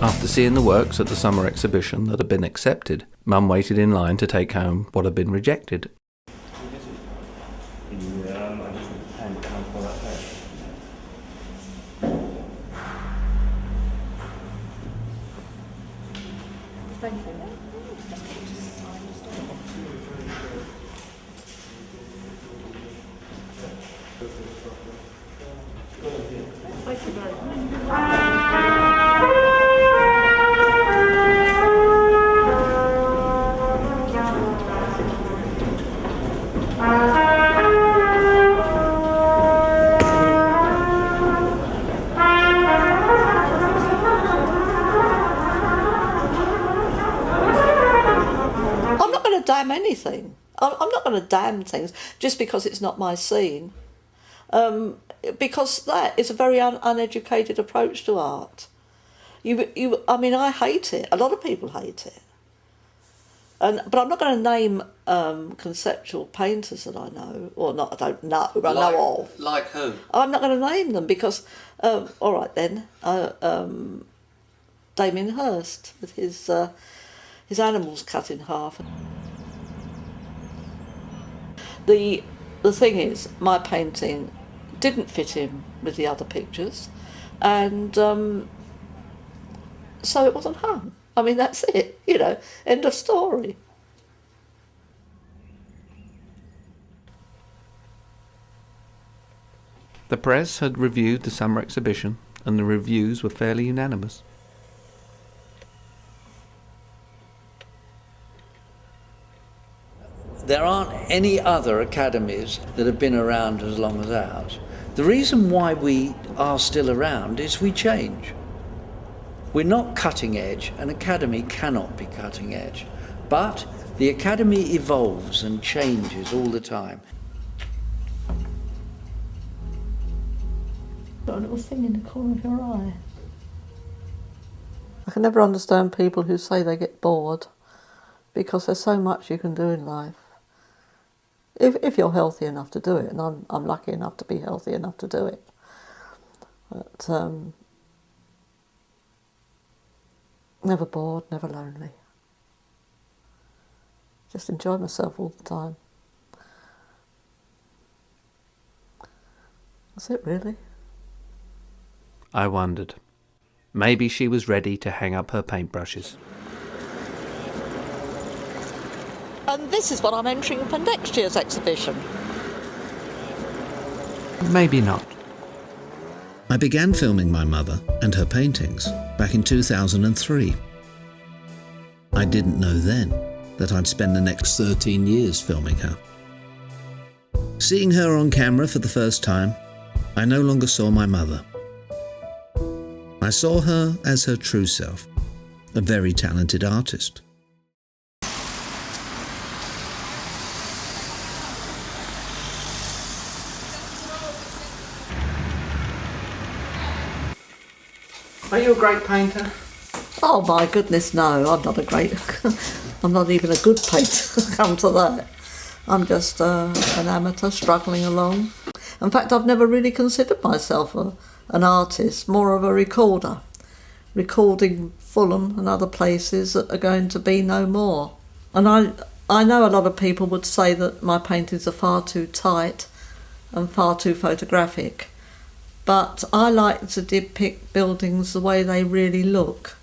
After seeing the works at the summer exhibition that had been accepted, Mum waited in line to take home what had been rejected. Damn anything. I'm not going to damn things just because it's not my scene. Because that is a very uneducated approach to art. I mean, I hate it. A lot of people hate it. But I'm not going to name conceptual painters that I know, or not. I don't know, but I know of. Like who? I'm not going to name them because, all right then, Damien Hirst with his animals cut in half. The thing is, my painting didn't fit in with the other pictures, and so it wasn't hung. I mean, that's it, end of story. The press had reviewed the summer exhibition, and the reviews were fairly unanimous. There aren't any other academies that have been around as long as ours. The reason why we are still around is we change. We're not cutting edge. An academy cannot be cutting edge. But the academy evolves and changes all the time. Got a little thing in the corner of your eye. I can never understand people who say they get bored, because there's so much you can do in life. If you're healthy enough to do it, and I'm lucky enough to be healthy enough to do it. But never bored, never lonely. Just enjoy myself all the time. That's it, really. I wondered. Maybe she was ready to hang up her paintbrushes. And this is what I'm entering for next year's exhibition. Maybe not. I began filming my mother and her paintings back in 2003. I didn't know then that I'd spend the next 13 years filming her. Seeing her on camera for the first time, I no longer saw my mother. I saw her as her true self, a very talented artist. Are you a great painter? Oh my goodness, no, I'm not a great, I'm not even a good painter, come to that. I'm just an amateur struggling along. In fact, I've never really considered myself an artist, more of a recorder, recording Fulham and other places that are going to be no more. And I know a lot of people would say that my paintings are far too tight and far too photographic. But I like to depict buildings the way they really look,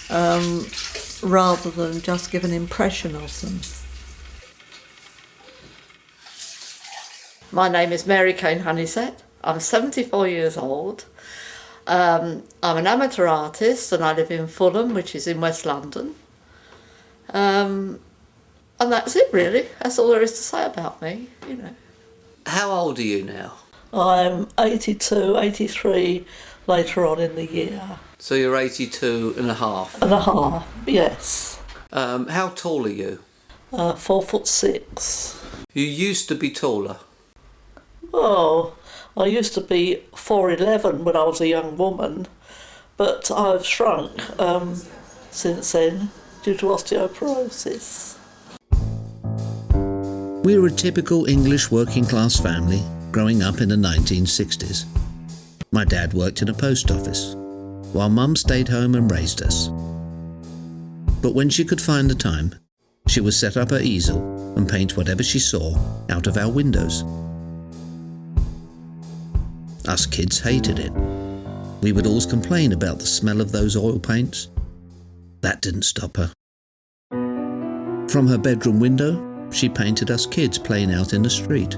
rather than just give an impression of them. My name is Mary Cane-Honeysett. I'm 74 years old. I'm an amateur artist and I live in Fulham, which is in West London. And that's it, really. That's all there is to say about me, How old are you now? I'm 82, 83 later on in the year. So you're 82 and a half. And a half, yes. How tall are you? 4'6". You used to be taller. Oh, I used to be 4'11" when I was a young woman, but I've shrunk since then due to osteoporosis. We were a typical English working class family growing up in the 1960s. My dad worked in a post office, while Mum stayed home and raised us. But when she could find the time, she would set up her easel and paint whatever she saw out of our windows. Us kids hated it. We would always complain about the smell of those oil paints. That didn't stop her. From her bedroom window, she painted us kids playing out in the street.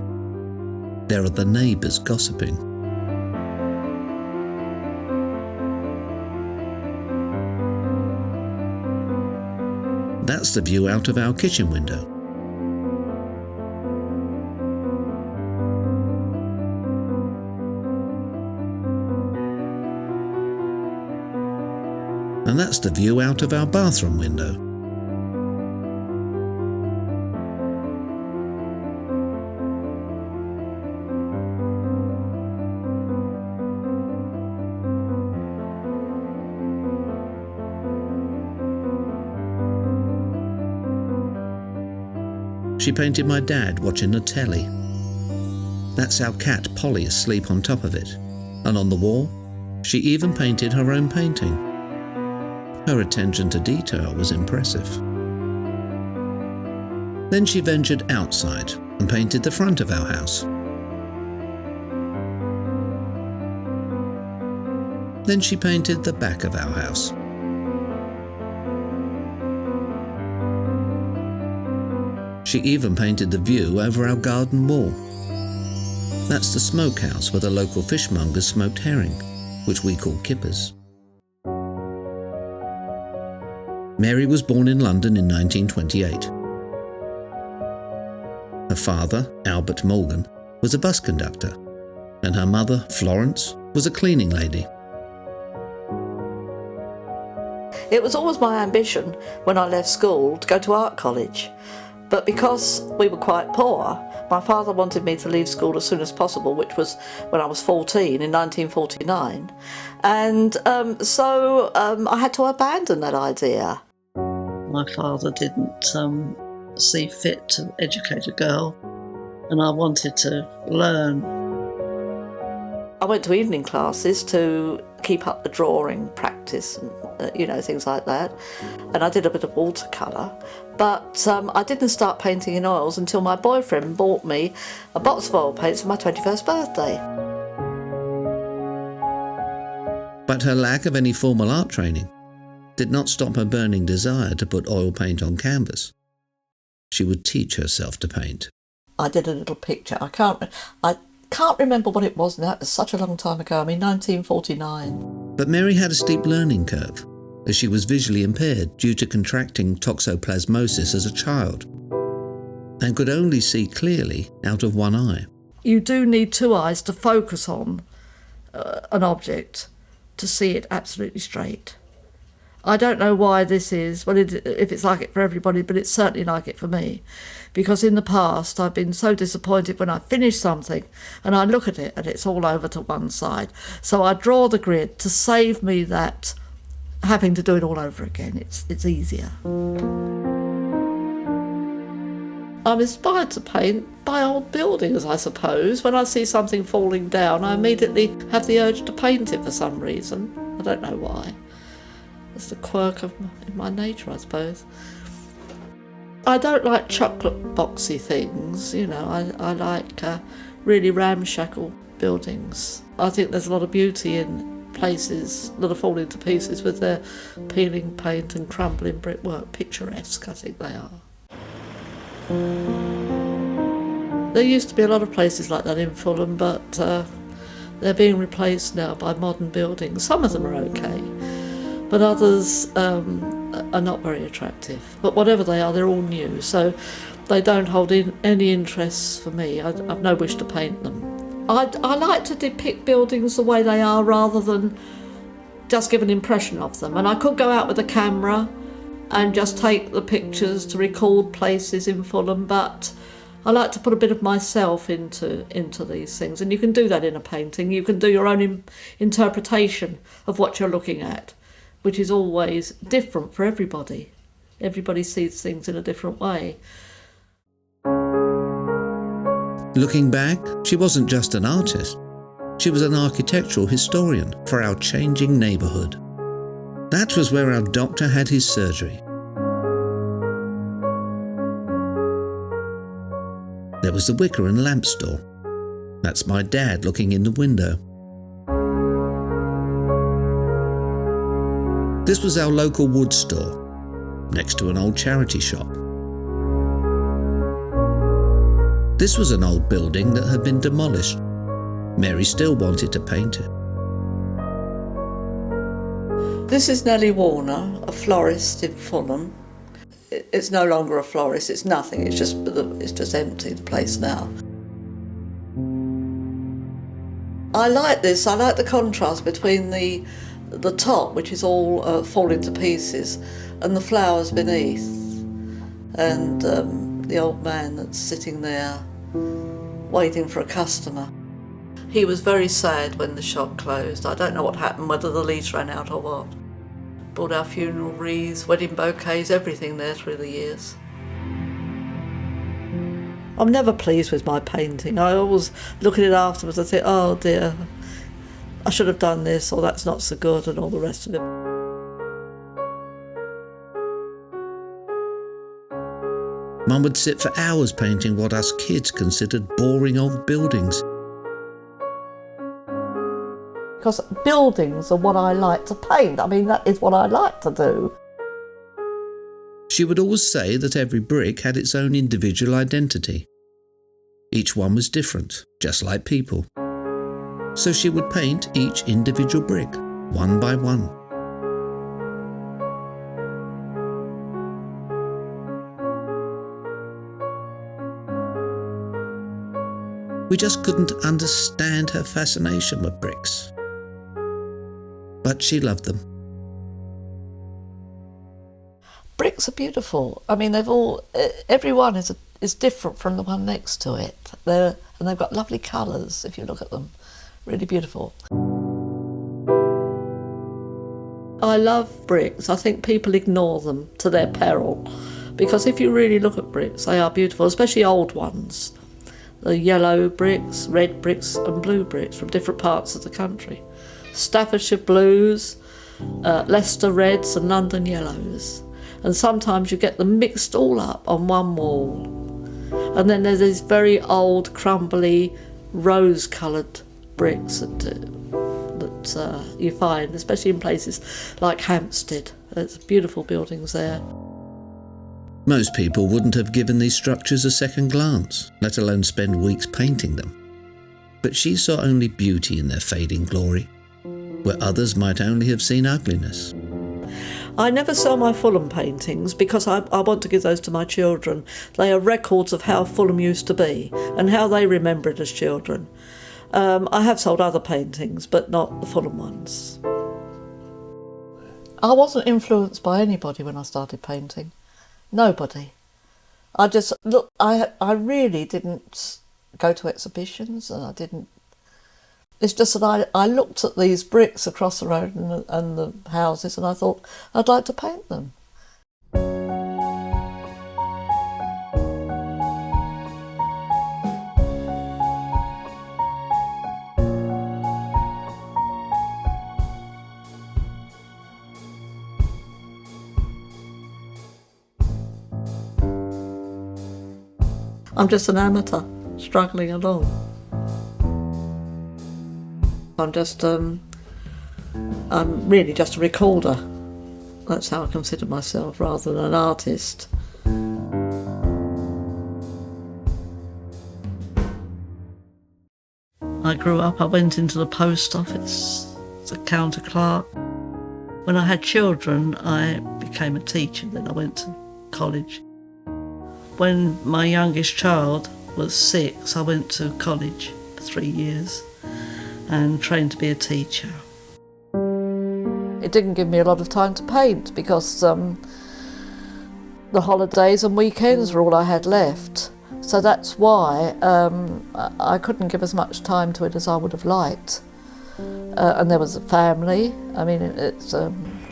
There are the neighbours gossiping. That's the view out of our kitchen window. And that's the view out of our bathroom window. she painted my dad watching the telly. That's our cat Polly asleep on top of it. And on the wall, she even painted her own painting. Her attention to detail was impressive. Then she ventured outside and painted the front of our house. Then she painted the back of our house. She even painted the view over our garden wall. That's the smokehouse where the local fishmongers smoked herring, which we call kippers. Mary was born in London in 1928. Her father, Albert Morgan, was a bus conductor, and her mother, Florence, was a cleaning lady. It was always my ambition when I left school to go to art college, but because we were quite poor, my father wanted me to leave school as soon as possible, which was when I was 14 in 1949, and so I had to abandon that idea. My father didn't see fit to educate a girl, and I wanted to learn. I went to evening classes to keep up the drawing practice and things like that, and I did a bit of watercolour, but I didn't start painting in oils until my boyfriend bought me a box of oil paints for my 21st birthday. But her lack of any formal art training did not stop her burning desire to put oil paint on canvas. She would teach herself to paint. I did a little picture. I can't remember what it was now. It was such a long time ago. 1949. But Mary had a steep learning curve, as she was visually impaired due to contracting toxoplasmosis as a child, and could only see clearly out of one eye. You do need two eyes to focus on an object to see it absolutely straight. I don't know why this is, if it's like it for everybody, but it's certainly like it for me. Because in the past, I've been so disappointed when I finish something and I look at it and it's all over to one side. So I draw the grid to save me that having to do it all over again. It's easier. I'm inspired to paint by old buildings, I suppose. When I see something falling down, I immediately have the urge to paint it for some reason. I don't know why. It's the quirk of my nature, I suppose. I don't like chocolate boxy things, I like really ramshackle buildings. I think there's a lot of beauty in places that are falling to pieces with their peeling paint and crumbling brickwork. Picturesque, I think they are. There used to be a lot of places like that in Fulham, but they're being replaced now by modern buildings. Some of them are okay, but others are not very attractive. But whatever they are, they're all new, so they don't hold any interest for me. I've no wish to paint them. I like to depict buildings the way they are rather than just give an impression of them. And I could go out with a camera and just take the pictures to record places in Fulham, but I like to put a bit of myself into these things. And you can do that in a painting. You can do your own interpretation of what you're looking at, which is always different for everybody. Everybody sees things in a different way. Looking back, she wasn't just an artist. She was an architectural historian for our changing neighbourhood. That was where our doctor had his surgery. There was the wicker and lamp store. That's my dad looking in the window. This was our local wood store, next to an old charity shop. This was an old building that had been demolished. Mary still wanted to paint it. This is Nellie Warner, a florist in Fulham. It's no longer a florist, it's nothing, it's just empty, the place now. I like this, I like the contrast between the top, which is all falling to pieces, and the flowers beneath, and the old man that's sitting there waiting for a customer. He was very sad when the shop closed. I don't know what happened, whether the lease ran out or what. Bought our funeral wreaths, wedding bouquets, everything there through the years. I'm never pleased with my painting. I always look at it afterwards and think, oh dear, I should have done this, or that's not so good, and all the rest of it. Mum would sit for hours painting what us kids considered boring old buildings. Because buildings are what I like to paint. I mean, that is what I like to do. She would always say that every brick had its own individual identity. Each one was different, just like people. So she would paint each individual brick, one by one. We just couldn't understand her fascination with bricks. But she loved them. Bricks are beautiful. I mean, every one is different from the one next to it. And they've got lovely colours if you look at them. Really beautiful. I love bricks. I think people ignore them to their peril. Because if you really look at bricks, they are beautiful, especially old ones. The yellow bricks, red bricks and blue bricks from different parts of the country. Staffordshire blues, Leicester reds and London yellows. And sometimes you get them mixed all up on one wall. And then there's these very old, crumbly, rose-coloured bricks that you find, especially in places like Hampstead. There's beautiful buildings there. Most people wouldn't have given these structures a second glance, let alone spend weeks painting them. But she saw only beauty in their fading glory, where others might only have seen ugliness. I never sell my Fulham paintings because I want to give those to my children. They are records of how Fulham used to be and how they remember it as children. I have sold other paintings, but not the Fulham ones. I wasn't influenced by anybody when I started painting. Nobody. I really didn't go to exhibitions, and I didn't. It's just that I looked at these bricks across the road and the houses, and I thought I'd like to paint them. I'm just an amateur, struggling along. I'm really just a recorder. That's how I consider myself, rather than an artist. I grew up, I went into the post office as a counter clerk. When I had children, I became a teacher, then I went to college. When my youngest child was 6, I went to college for 3 years and trained to be a teacher. It didn't give me a lot of time to paint because the holidays and weekends were all I had left. So that's why I couldn't give as much time to it as I would have liked. And there was a family. I mean, it's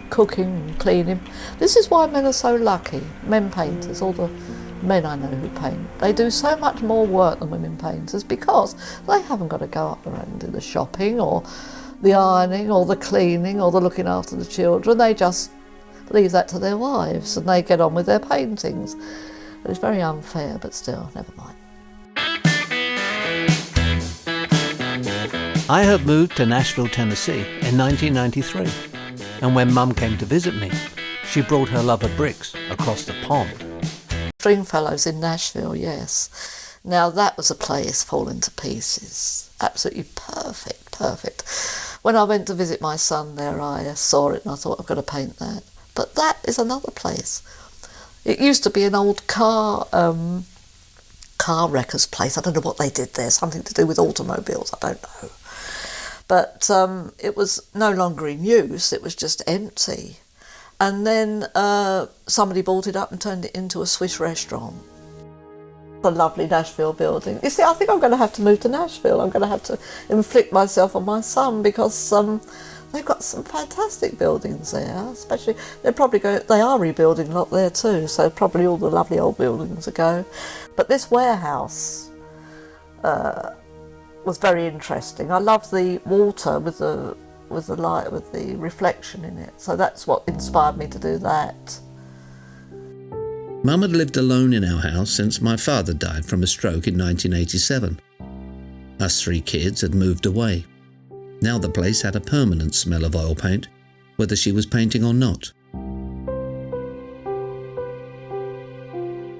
cooking and cleaning. This is why men are so lucky, men painters, all the men I know who paint. They do so much more work than women painters because they haven't got to go up there and do the shopping or the ironing or the cleaning or the looking after the children. They just leave that to their wives and they get on with their paintings. It's very unfair, but still, never mind. I had moved to Nashville, Tennessee in 1993, and when Mum came to visit me, she brought her love of bricks across the pond. Stringfellows in Nashville, yes. Now that was a place falling to pieces. Absolutely perfect. When I went to visit my son there, I saw it and I thought, I've got to paint that. But that is another place. It used to be an old car wrecker's place. I don't know what they did there, something to do with automobiles, I don't know. But it was no longer in use, it was just empty. And then somebody bought it up and turned it into a Swiss restaurant. The lovely Nashville building. You see, I think I'm going to have to move to Nashville. I'm going to have to inflict myself on my son because They've got some fantastic buildings there, especially they are rebuilding a lot there too, so probably all the lovely old buildings will go. But this warehouse was very interesting. I love the water with the light, with the reflection in it, so that's what inspired me to do that. Mum had lived alone in our house since my father died from a stroke in 1987. Us 3 kids had moved away. Now the place had a permanent smell of oil paint, whether she was painting or not.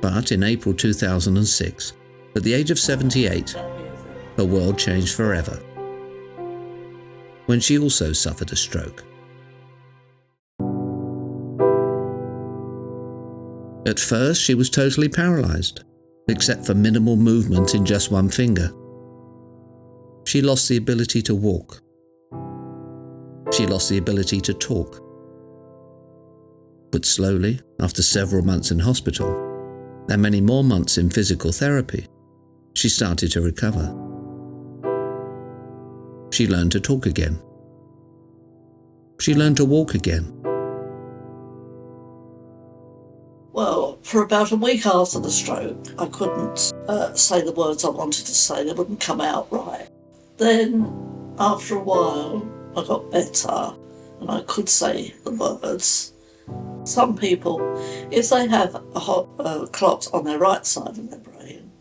But in April 2006, at the age of 78, her world changed forever, when she also suffered a stroke. At first, she was totally paralysed, except for minimal movement in just one finger. She lost the ability to walk. She lost the ability to talk. But slowly, after several months in hospital, and many more months in physical therapy, she started to recover. She learned to talk again. She learned to walk again. Well, for about a week after the stroke, I couldn't say the words I wanted to say. They wouldn't come out right. Then, after a while, I got better and I could say the words. Some people, if they have a clot on their right side of their brain,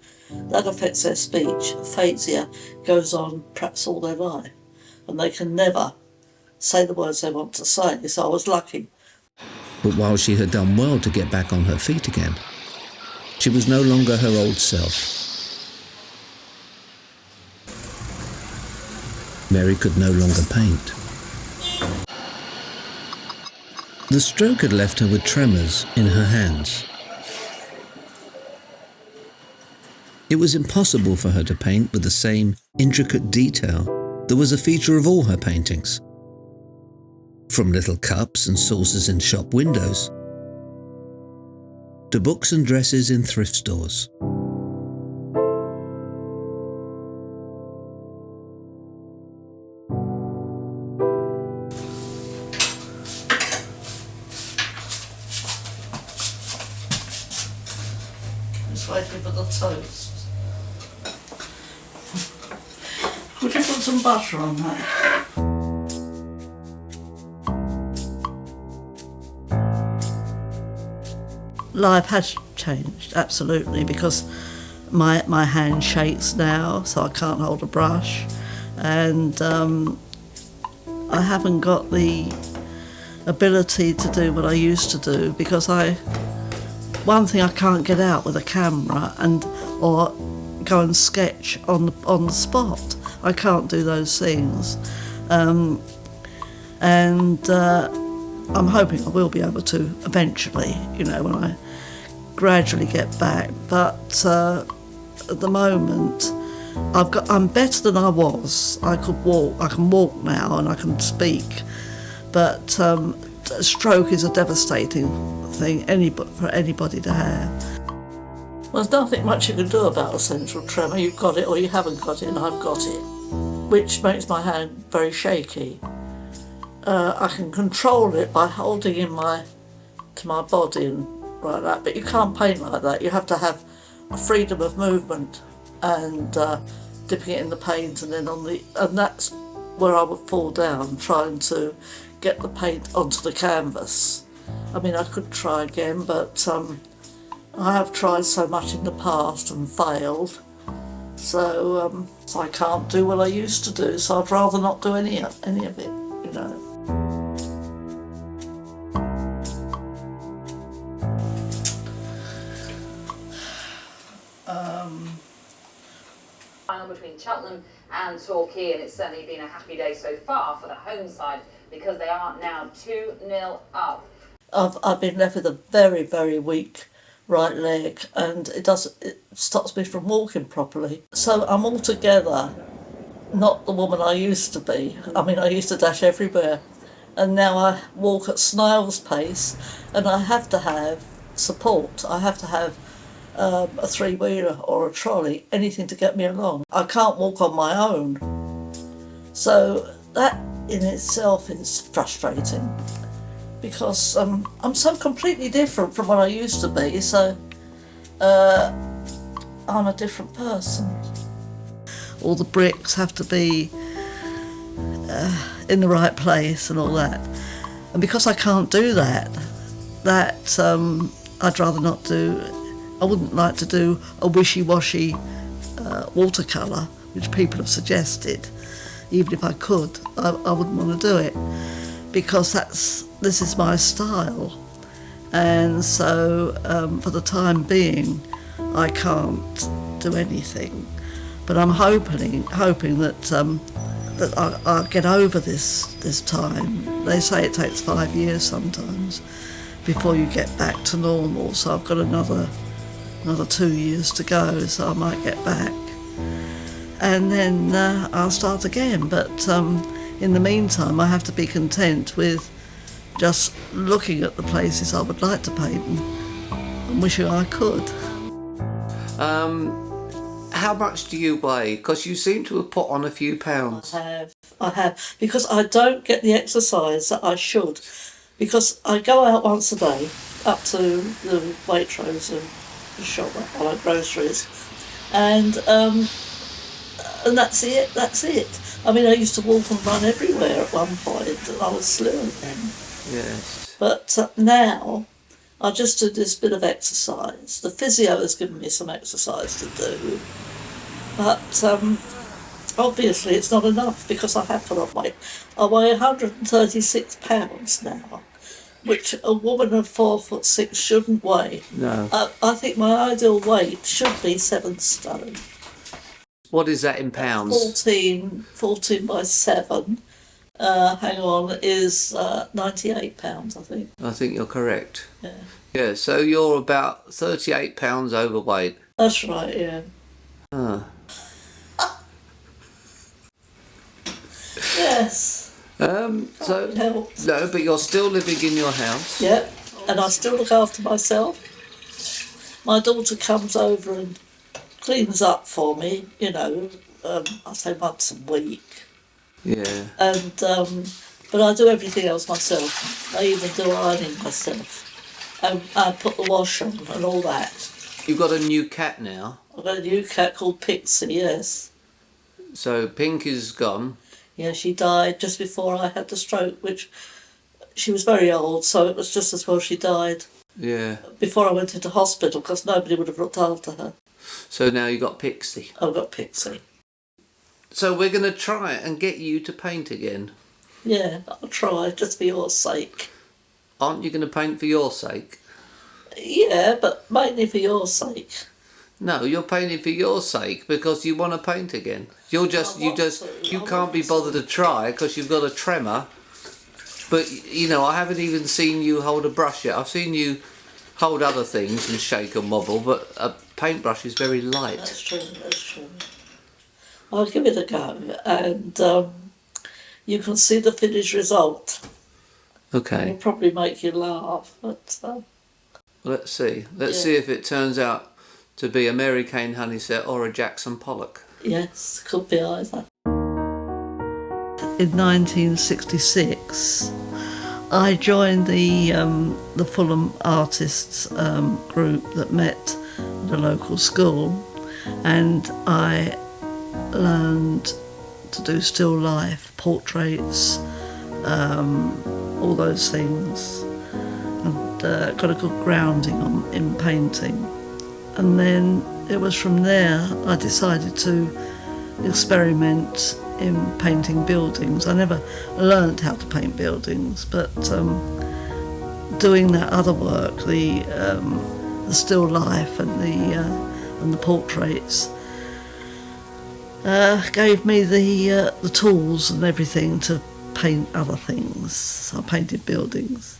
that affects their speech. Aphasia goes on perhaps all their life, and they can never say the words they want to say, so I was lucky. But while she had done well to get back on her feet again, she was no longer her old self. Mary could no longer paint. The stroke had left her with tremors in her hands. It was impossible for her to paint with the same intricate detail that was a feature of all her paintings. From little cups and saucers in shop windows, to books and dresses in thrift stores. Just waiting for the toast. Could you put some butter on that? Life has changed, absolutely, because my hand shakes now, so I can't hold a brush, and I haven't got the ability to do what I used to do, because one thing I can't get out with a camera or go and sketch on the spot. I can't do those things, and I'm hoping I will be able to eventually, when I gradually get back. But at the moment, I'm better than I was. I can walk now and I can speak. But a stroke is a devastating thing for anybody to have. Well, there's nothing much you can do about a central tremor. You've got it or you haven't got it, and I've got it, which makes my hand very shaky. I can control it by holding to my body and like that, but you can't paint like that. You have to have a freedom of movement and dipping it in the paint, and that's where I would fall down trying to get the paint onto the canvas. I mean, I could try again, but I have tried so much in the past and failed, so I can't do what I used to do. So I'd rather not do any of it, Between Cheltenham and Torquay, and it's certainly been a happy day so far for the home side because they are now 2-0 up. I've been left with a very, very weak right leg, and it stops me from walking properly. So I'm altogether not the woman I used to be. I mean, I used to dash everywhere, and now I walk at snail's pace, and I have to have support. I have to have a three-wheeler or a trolley, anything to get me along. I can't walk on my own. So that in itself is frustrating because I'm so completely different from what I used to be, so I'm a different person. All the bricks have to be in the right place and all that. And because I can't do that, I'd rather not do. I wouldn't like to do a wishy-washy watercolour, which people have suggested. Even if I could, I wouldn't want to do it because this is my style. And so for the time being, I can't do anything. But I'm hoping that I'll get over this time. They say it takes 5 years sometimes before you get back to normal. So I've got another 2 years to go, so I might get back. And then I'll start again. But in the meantime, I have to be content with just looking at the places I would like to paint and wishing I could. How much do you weigh? Because you seem to have put on a few pounds. I have, because I don't get the exercise that I should. Because I go out once a day up to the Waitrose and the shop I like groceries, and that's it. I mean, I used to walk and run everywhere at one point, and I was slim then. Yes. But now I just do this bit of exercise. The physio has given me some exercise to do, but obviously it's not enough because I have put on weight. I weigh 136 pounds now, which a woman of 4'6" shouldn't weigh. No. I think my ideal weight should be 7 stone. What is that in pounds? 14 by 7. Is 98 pounds, I think. I think you're correct. Yeah. Yeah, so you're about 38 pounds overweight. That's right, yeah. Yes. So helped. no, but you're still living in your house. Yep, and I still look after myself. My daughter comes over and cleans up for me, I say once a week. Yeah. And but I do everything else myself. I even do ironing myself. And I put the wash on and all that. You've got a new cat now. I've got a new cat called Pixie, yes. So Pink is gone. Yeah, she died just before I had the stroke, which she was very old, so it was just as well she died. Yeah. Before I went into hospital, because nobody would have looked after her. So now you've got Pixie. I've got Pixie. So we're going to try and get you to paint again. Yeah, I'll try, just for your sake. Aren't you going to paint for your sake? Yeah, but mainly for your sake. No, you're painting for your sake because you want to paint again. You can't be bothered to try because you've got a tremor. But I haven't even seen you hold a brush yet. I've seen you hold other things and shake and wobble, but a paintbrush is very light. That's true. I'll give it a go, and you can see the finished result. Okay. It'll probably make you laugh, but... Let's see. Let's see if it turns out to be a Mary Cane-Honeysett or a Jackson Pollock. Yes, could be either. In 1966, I joined the Fulham artists group that met at a local school, and I learned to do still life, portraits, all those things, and got a good grounding in painting. And then it was from there I decided to experiment in painting buildings. I never learned how to paint buildings, but doing that other work, the still life and the portraits, gave me the tools and everything to paint other things. So I painted buildings.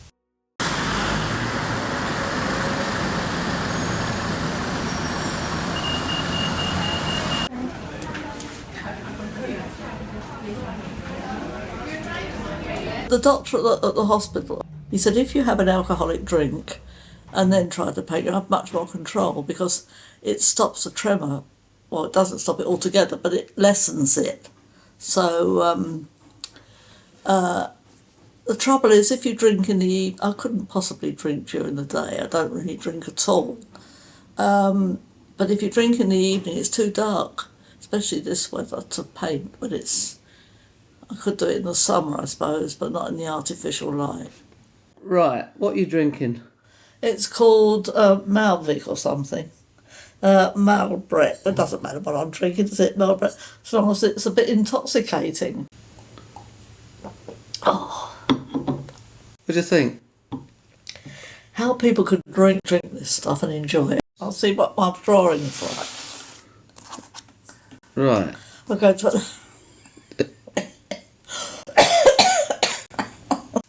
The doctor at the hospital, he said if you have an alcoholic drink and then try to paint, you have much more control because it stops the tremor. Well, it doesn't stop it altogether, but it lessens it. So The trouble is, if you drink in the evening, I couldn't possibly drink during the day. I don't really drink at all. But if you drink in the evening, it's too dark, especially this weather, to paint. But I could do it in the summer, I suppose, but not in the artificial light. Right, what are you drinking? It's called Malvic or something. Malbrett. It doesn't matter what I'm drinking, is it, Malbrett? As long as it's a bit intoxicating. Oh. What do you think? How people could drink this stuff and enjoy it. I'll see what my drawing is like. Right. We'll go to...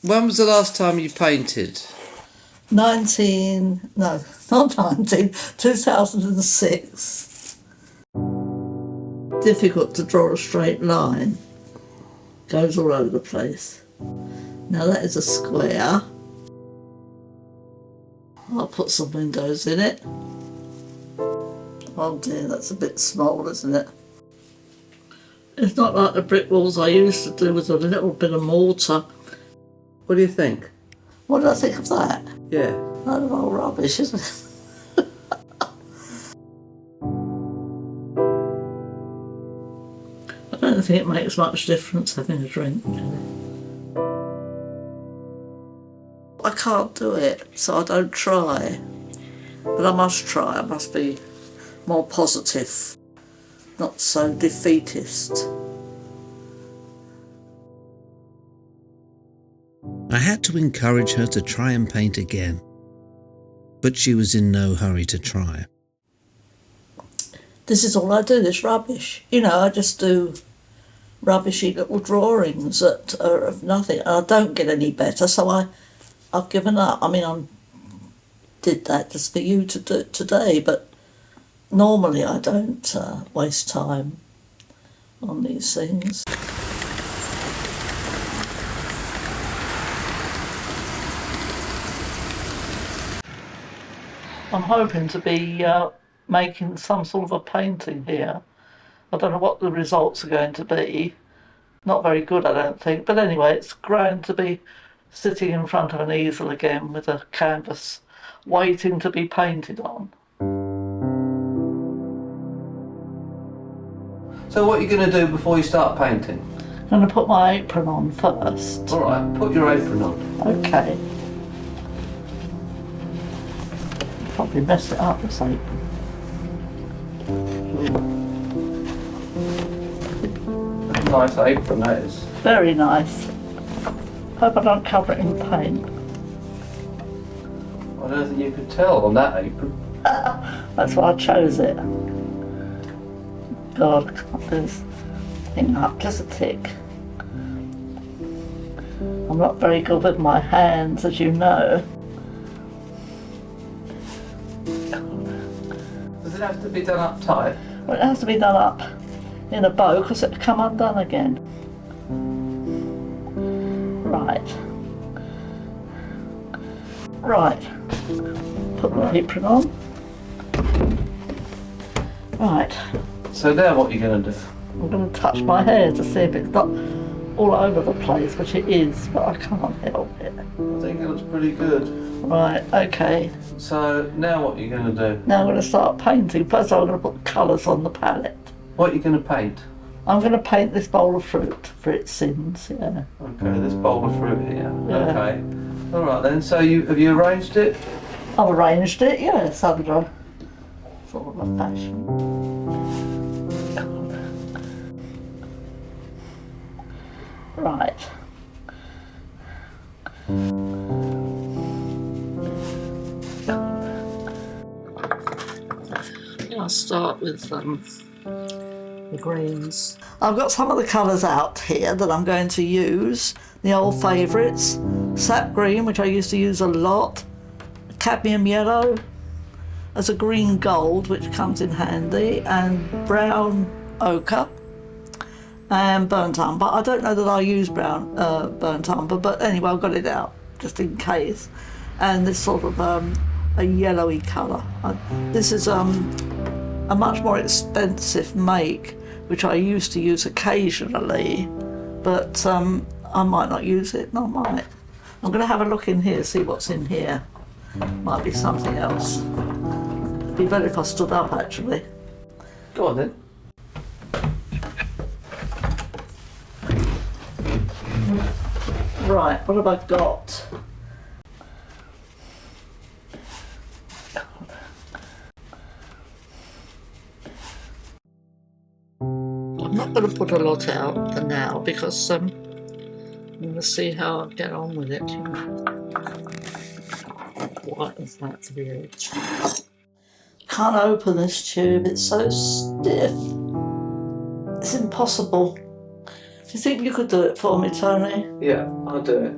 When was the last time you painted? 2006. Difficult to draw a straight line. Goes all over the place. Now that is a square. I'll put some windows in it. Oh dear, that's a bit small, isn't it? It's not like the brick walls I used to do with a little bit of mortar. What do you think? What did I think of that? Yeah. Load of old rubbish, isn't it? I don't think it makes much difference having a drink. I can't do it, so I don't try. But I must try. I must be more positive, not so defeatist. I had to encourage her to try and paint again, but she was in no hurry to try. This is all I do, this rubbish. You know, I just do rubbishy little drawings that are of nothing. And I don't get any better, so I've given up. I mean, I did that just for you to do today, but normally I don't waste time on these things. I'm hoping to be making some sort of a painting here. I don't know what the results are going to be. Not very good, I don't think. But anyway, it's grand to be sitting in front of an easel again with a canvas waiting to be painted on. So what are you going to do before you start painting? I'm going to put my apron on first. All right, put your apron on. Okay. Probably mess it up, this apron. Nice apron, that is. Very nice. Hope I don't cover it in paint. I don't think you could tell on that apron. That's why I chose it. God, I can't do this thing up just a tick. I'm not very good with my hands, as you know. Does it have to be done up tight? Well, it has to be done up in a bow because it'll come undone again. Right. Right. Put my apron on. Right. So now what are you going to do? I'm going to touch my hair to see if it's not all over the place, which it is, but I can't help it. I think it looks pretty good. Right, okay. So now what are you going to do? Now I'm going to start painting. First I'm going to put colours on the palette. What are you going to paint? I'm going to paint this bowl of fruit for its sins, yeah. Okay, this bowl of fruit here. Yeah. Okay. All right then, so have you arranged it? I've arranged it, yes, under a sort of a fashion. Right. I'll start with the greens. I've got some of the colours out here that I'm going to use. The old favourites. Sap green, which I used to use a lot. Cadmium yellow. There's a green gold, which comes in handy. And brown ochre. And burnt umber. I don't know that I use burnt umber, but anyway, I've got it out, just in case. And this sort of a yellowy colour. This is a much more expensive make, which I used to use occasionally, but I might not use it, I might. I'm going to have a look in here, see what's in here. Might be something else. It'd be better if I stood up, actually. Go on then. Right, what have I got? I'm not going to put a lot out for now because I'm going to see how I get on with it. You know. What is that to the edge? Can't open this tube, it's so stiff. It's impossible. Do you think you could do it for me, Tony? Yeah, I'll do it.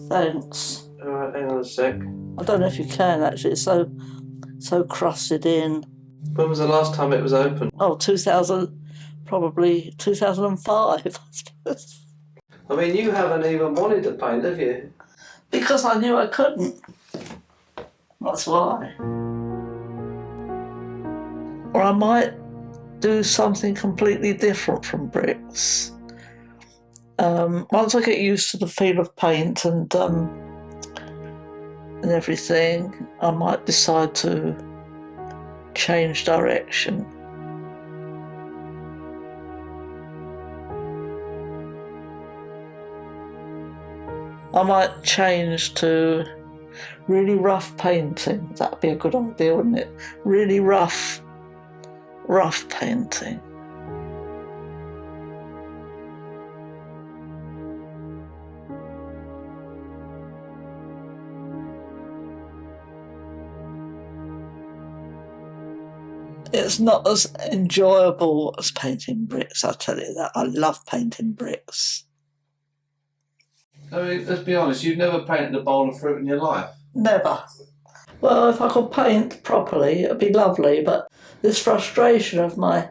Thanks. Alright, hang on a sec. I don't know if you can actually, it's so crusted in. When was the last time it was open? Oh, 2005, I suppose. I mean, you haven't even wanted to paint, have you? Because I knew I couldn't. That's why. Or I might do something completely different from bricks. Once I get used to the feel of paint and everything, I might decide to change direction. I might change to really rough painting. That'd be a good idea, wouldn't it? Really rough painting. It's not as enjoyable as painting bricks, I'll tell you that. I love painting bricks. I mean, let's be honest, you've never painted a bowl of fruit in your life? Never. Well, if I could paint properly, it'd be lovely, but this frustration of my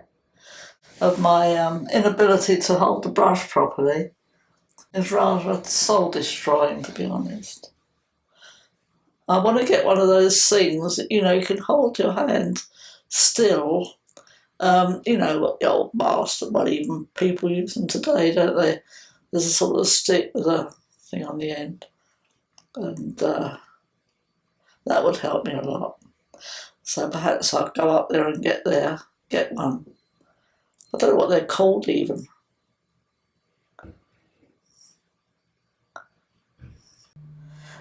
inability to hold the brush properly is rather soul-destroying, to be honest. I want to get one of those things that, you know, you can hold your hand still. You know, what the old master, well, even people use them today, don't they? There's a sort of stick with a thing on the end. And that would help me a lot. So perhaps I'll go up there and get one. I don't know what they're called even.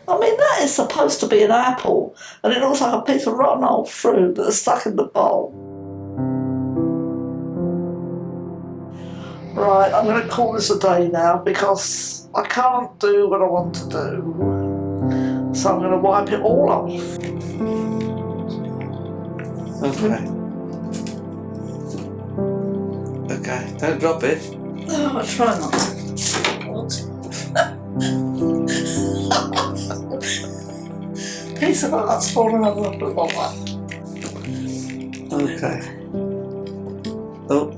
I mean, that is supposed to be an apple, and it looks like a piece of rotten old fruit that's stuck in the bowl. Right, I'm going to call this a day now because I can't do what I want to do. So I'm going to wipe it all off. Okay, don't drop it. No, I'll try not to. Piece of art's fallen on the little one. Okay. Oh.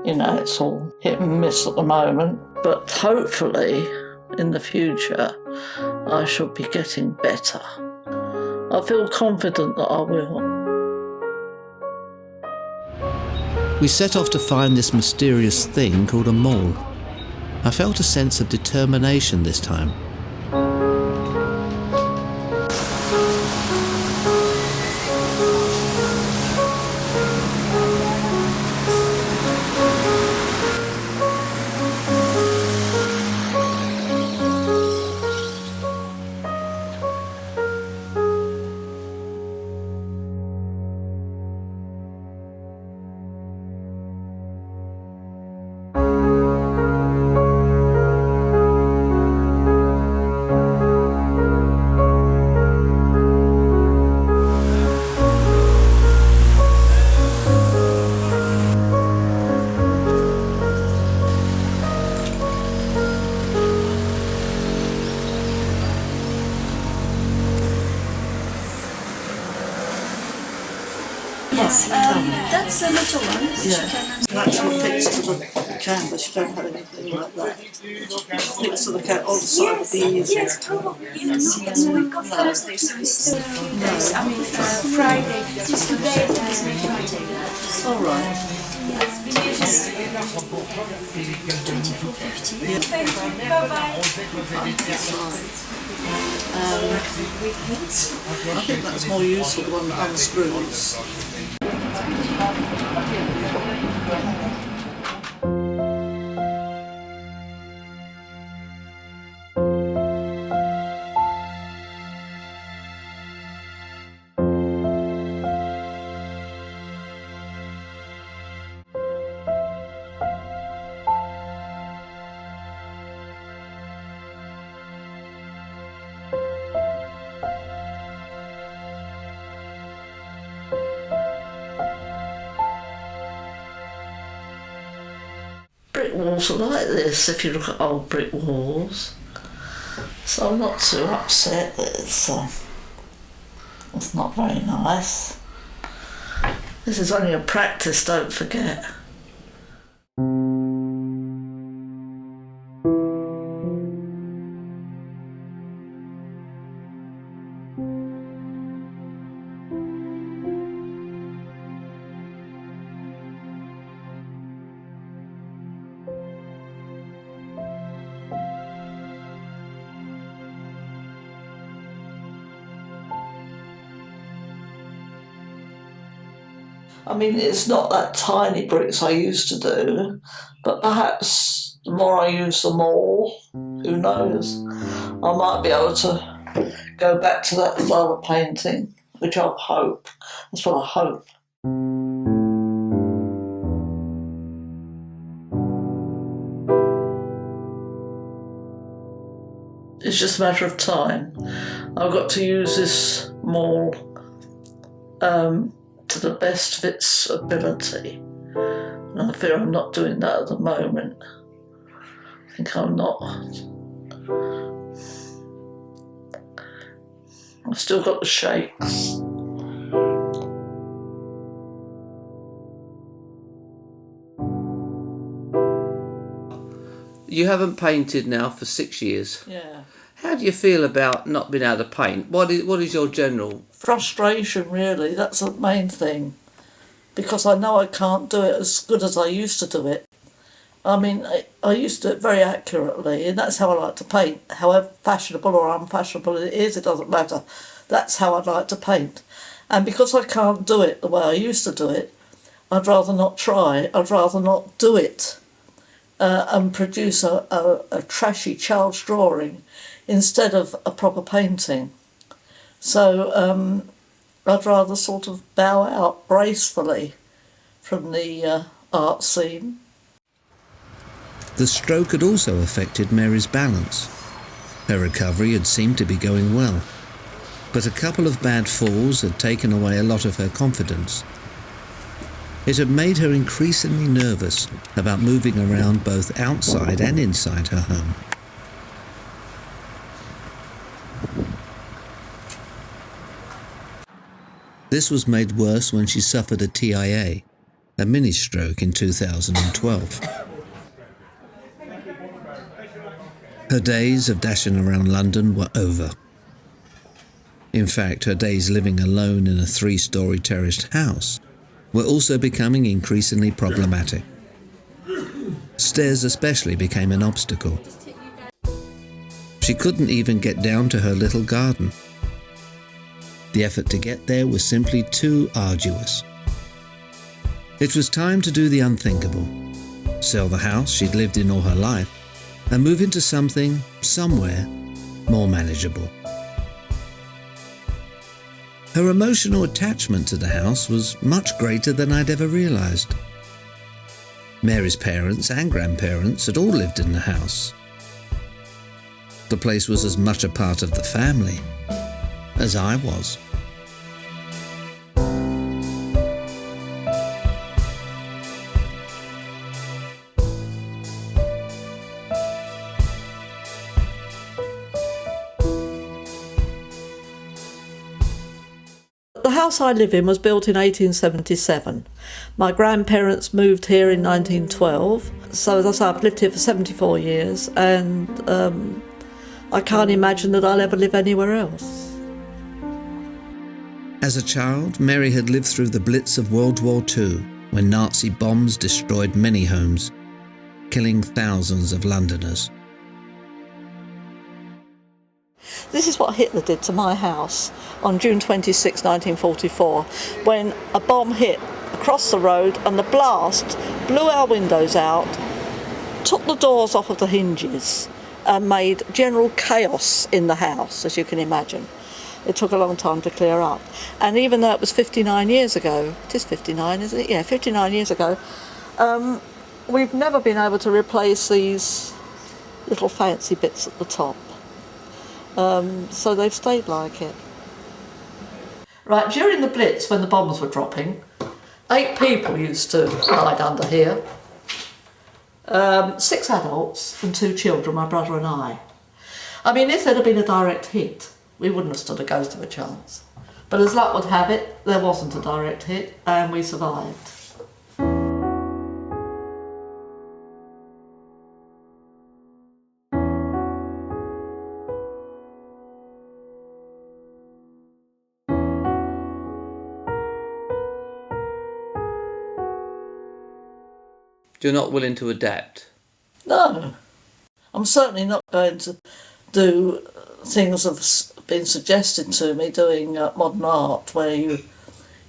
You know, it's all hit and miss at the moment, but hopefully in the future I shall be getting better. I feel confident that I will. We set off to find this mysterious thing called a mole. I felt a sense of determination this time. That's a little one. Yeah, it's actually fixed to the canvas, you don't have anything like that. Fixed to the canvas, on the side would be easier. Yes, totally. Yes, we've got Thursday, so it's still days. I mean, Friday. Just today, it is Friday. All right. I think that's more useful, the one that unscrews. Brick walls are like this if you look at old brick walls, so I'm not too upset that it's not very nice. This is only a practice, don't forget. I mean, it's not that tiny bricks I used to do, but perhaps the more I use them all, who knows, I might be able to go back to that style of painting, which I hope. That's what I hope. It's just a matter of time. I've got to use this more to the best of its ability. And I fear I'm not doing that at the moment. I think I'm not. I've still got the shakes. You haven't painted now for 6 years. Yeah. How do you feel about not being able to paint? What is your general... Frustration, really, that's the main thing. Because I know I can't do it as good as I used to do it. I mean, I used to do it very accurately, and that's how I like to paint. However fashionable or unfashionable it is, it doesn't matter. That's how I like to paint. And because I can't do it the way I used to do it, I'd rather not try. I'd rather not do it and produce a trashy child's drawing instead of a proper painting. So I'd rather sort of bow out gracefully from the art scene. The stroke had also affected Mary's balance. Her recovery had seemed to be going well, but a couple of bad falls had taken away a lot of her confidence. It had made her increasingly nervous about moving around both outside and inside her home. This was made worse when she suffered a TIA, a mini-stroke in 2012. Her days of dashing around London were over. In fact, her days living alone in a 3-storey terraced house were also becoming increasingly problematic. Stairs especially became an obstacle. She couldn't even get down to her little garden. The effort to get there was simply too arduous. It was time to do the unthinkable, sell the house she'd lived in all her life, and move into something, somewhere, more manageable. Her emotional attachment to the house was much greater than I'd ever realised. Mary's parents and grandparents had all lived in the house. The place was as much a part of the family as I was. The house I live in was built in 1877. My grandparents moved here in 1912, so as I say, I've lived here for 74 years, and I can't imagine that I'll ever live anywhere else. As a child, Mary had lived through the Blitz of World War II when Nazi bombs destroyed many homes, killing thousands of Londoners. This is what Hitler did to my house on June 26, 1944, when a bomb hit across the road and the blast blew our windows out, took the doors off of the hinges and made general chaos in the house, as you can imagine. It took a long time to clear up. And even though it was 59 years ago, it is 59, isn't it? Yeah, 59 years ago, we've never been able to replace these little fancy bits at the top. So they've stayed like it. Right, during the Blitz, when the bombs were dropping, 8 people used to hide under here. 6 adults and 2 children, my brother and I. I mean, if there'd have been a direct hit, we wouldn't have stood a ghost of a chance. But as luck would have it, there wasn't a direct hit and we survived. You're not willing to adapt? No, I'm certainly not going to do things that have been suggested to me, doing modern art where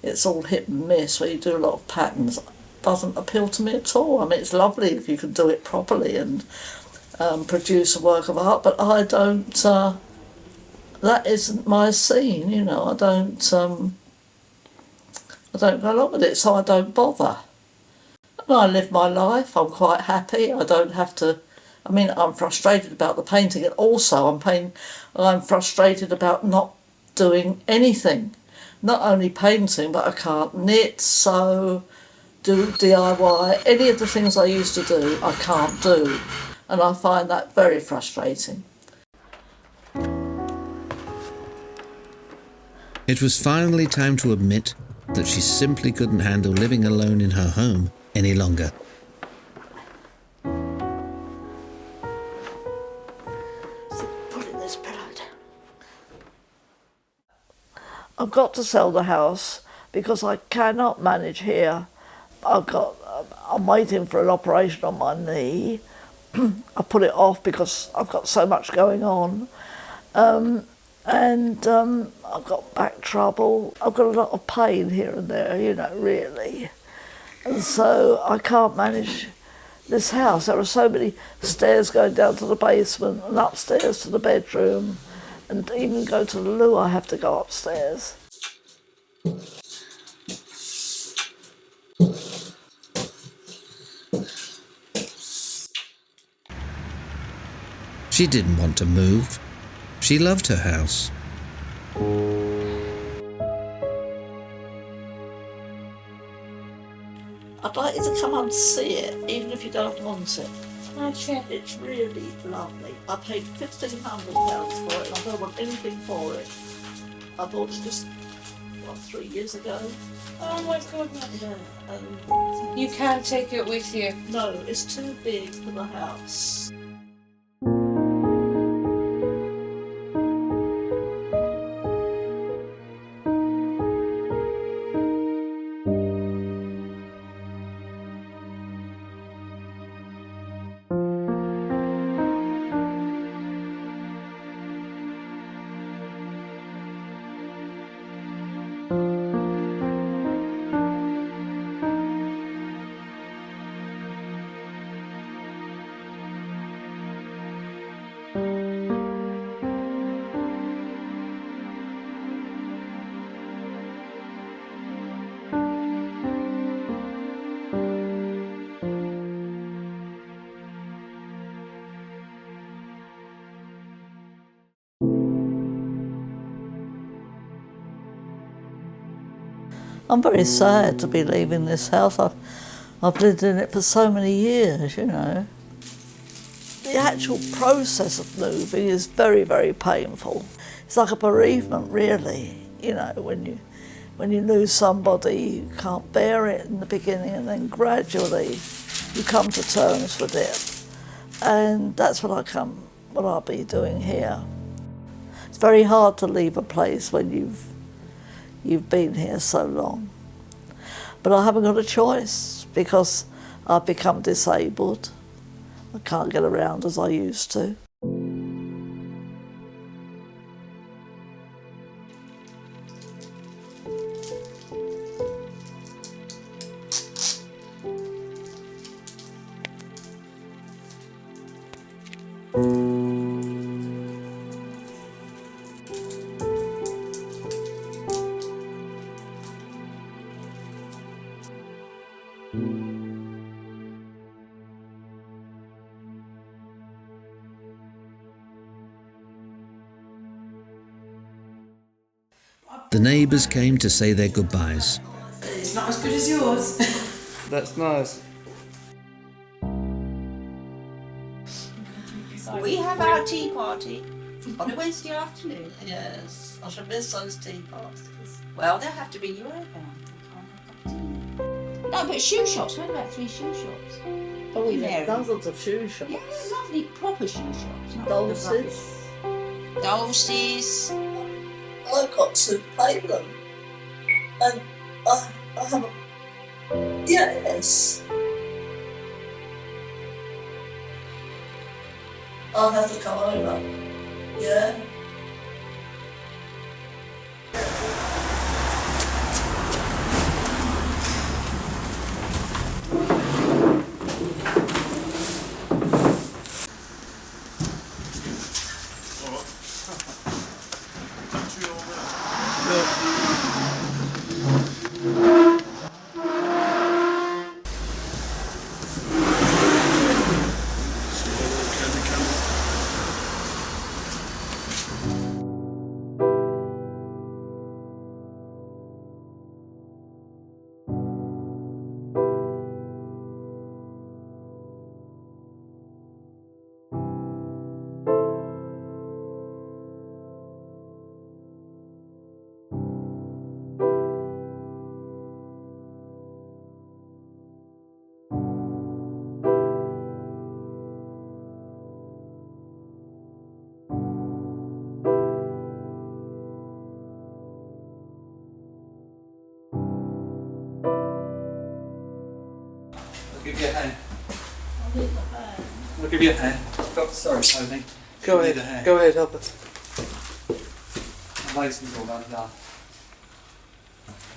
it's all hit and miss, where you do a lot of patterns. Doesn't appeal to me at all. I mean, it's lovely if you can do it properly and produce a work of art, but I don't, that isn't my scene, you know. I don't go along with it, so I don't bother. I live my life, I'm quite happy, I don't have to, I mean, I'm frustrated about the painting, and also I'm frustrated about not doing anything. Not only painting, but I can't knit, sew, do DIY, any of the things I used to do, I can't do. And I find that very frustrating. It was finally time to admit that she simply couldn't handle living alone in her home any longer. Putting this pillow down. I've got to sell the house because I cannot manage here. I'm waiting for an operation on my knee. I put it off because I've got so much going on. And I've got back trouble. I've got a lot of pain here and there, you know, really. And so I can't manage this house. There are so many stairs going down to the basement and upstairs to the bedroom, and even go to the loo I have to go upstairs. She didn't want to move. She loved her house. I'd like you to come and see it, even if you don't want it. It's really lovely. I paid £1,500 for it, and I don't want anything for it. I bought it just, 3 years ago. Oh my goodness. Yeah, and you can't take it with you. No, it's too big for the house. I'm very sad to be leaving this house. I've lived in it for so many years, you know. The actual process of moving is very, very painful. It's like a bereavement, really. You know, when you lose somebody, you can't bear it in the beginning, and then gradually you come to terms with it. And that's what I'll be doing here. It's very hard to leave a place when you've been here so long. But I haven't got a choice because I've become disabled. I can't get around as I used to. The neighbours came to say their goodbyes. It's not as good as yours. That's nice. We have our tea party on a Wednesday afternoon. Yes, I should miss those tea parties. Well, they'll have to bring you over. No, but shoe shops. We had about 3 shoe shops. Oh, we Mary. had dozens of shoe shops. Yeah, lovely, proper shoe shops. not Dulces. the rubbish. Dulces. I've got to pay them. And I haven't. Yes. I'll have to come over. Yeah. I'll give you a hand. I'll need my hand. I'll give you a hand. Oh, sorry, Tony. Go ahead. Go ahead, help us. Amazing's all undone.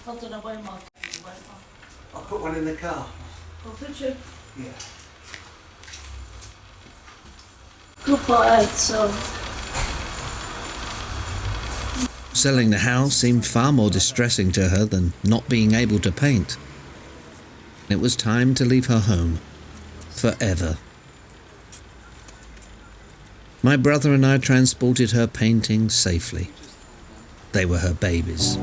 I don't know where my I'll put one in the car. Oh, did you? Yeah. Goodbye, son. Selling the house seemed far more distressing to her than not being able to paint. It was time to leave her home. Forever. My brother and I transported her paintings safely. They were her babies.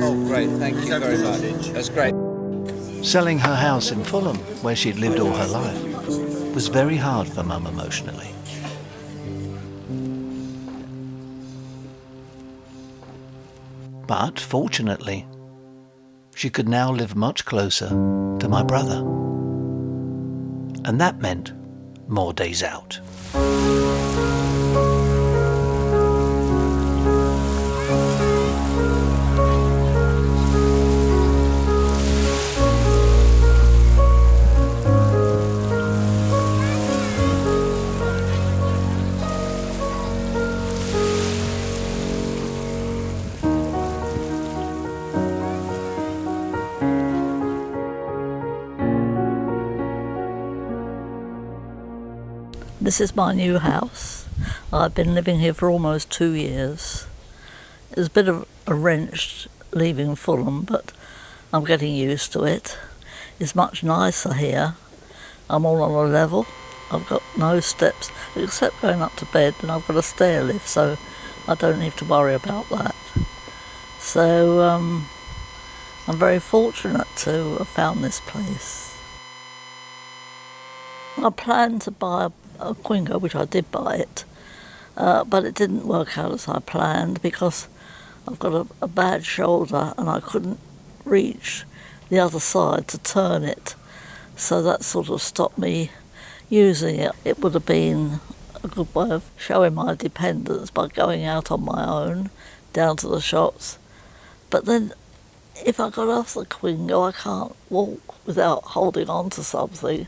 Oh, great. Thank you very much. That's great. Selling her house in Fulham, where she'd lived all her life, was very hard for Mum emotionally. But fortunately, she could now live much closer to my brother. And that meant more days out. This is my new house. I've been living here for almost 2 years. It was a bit of a wrench leaving Fulham, but I'm getting used to it. It's much nicer here. I'm all on a level. I've got no steps except going up to bed, and I've got a stair lift, so I don't need to worry about that. So I'm very fortunate to have found this place. I planned to buy a Quingo, which I did buy it, but it didn't work out as I planned because I've got a bad shoulder and I couldn't reach the other side to turn it. So that sort of stopped me using it. It would have been a good way of showing my dependence by going out on my own, down to the shops. But then if I got off the Quingo, I can't walk without holding on to something.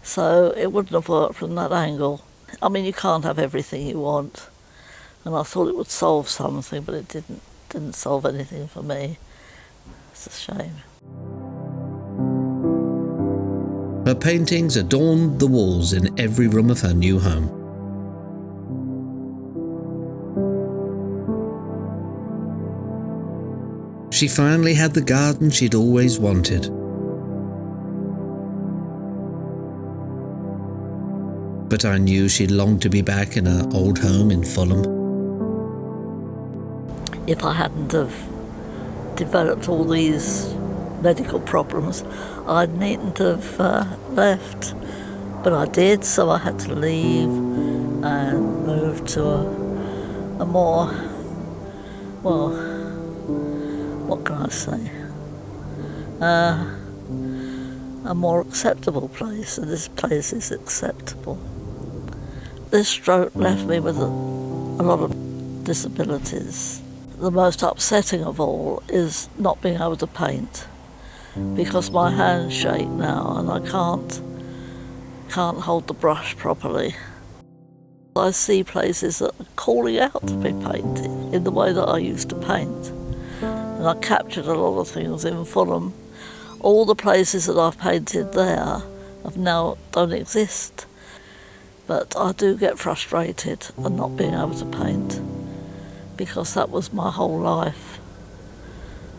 So it wouldn't have worked from that angle. I mean, you can't have everything you want. And I thought it would solve something, but it didn't solve anything for me. It's a shame. Her paintings adorned the walls in every room of her new home. She finally had the garden she'd always wanted. But I knew she'd long to be back in her old home in Fulham. If I hadn't have developed all these medical problems, I needn't have left. But I did, so I had to leave and move to a more, well, what can I say? A more acceptable place, and this place is acceptable. This stroke left me with a lot of disabilities. The most upsetting of all is not being able to paint, because my hands shake now and I can't hold the brush properly. I see places that are calling out to be painted in the way that I used to paint. And I captured a lot of things in Fulham. All the places that I've painted there have now don't exist. But I do get frustrated at not being able to paint, because that was my whole life.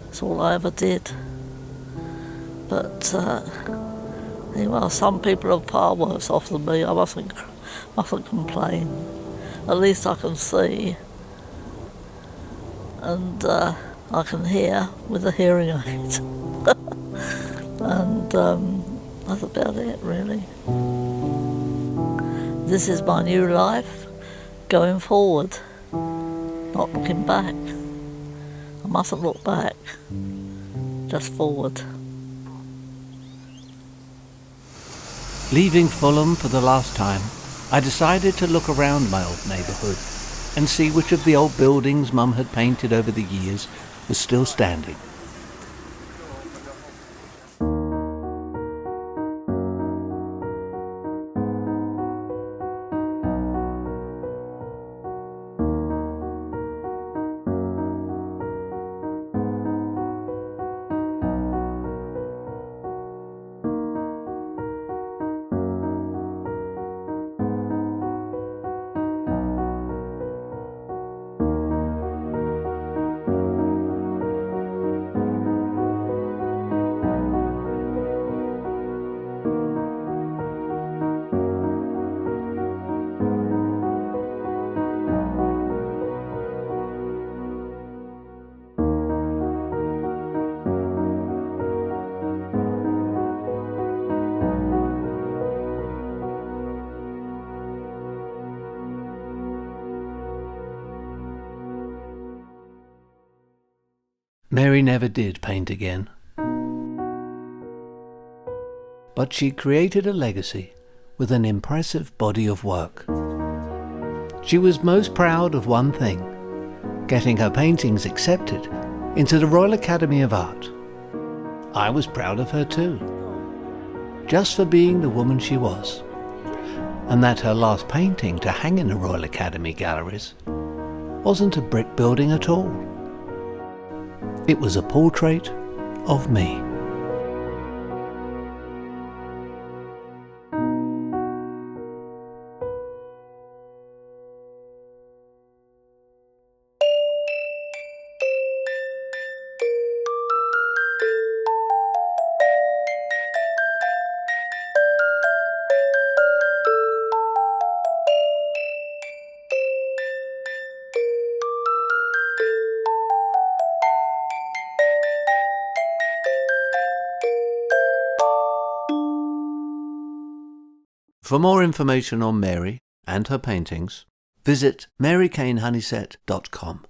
It's all I ever did. But anyway, some people are far worse off than me. I mustn't complain. At least I can see, and I can hear with a hearing aid. And that's about it, really. This is my new life, going forward, not looking back. I mustn't look back, just forward. Leaving Fulham for the last time, I decided to look around my old neighbourhood and see which of the old buildings Mum had painted over the years was still standing. Mary never did paint again. But she created a legacy with an impressive body of work. She was most proud of one thing: getting her paintings accepted into the Royal Academy of Art. I was proud of her too, just for being the woman she was, and that her last painting to hang in the Royal Academy galleries wasn't a brick building at all. It was a portrait of me. For more information on Mary and her paintings, visit marycanehoneysett.com.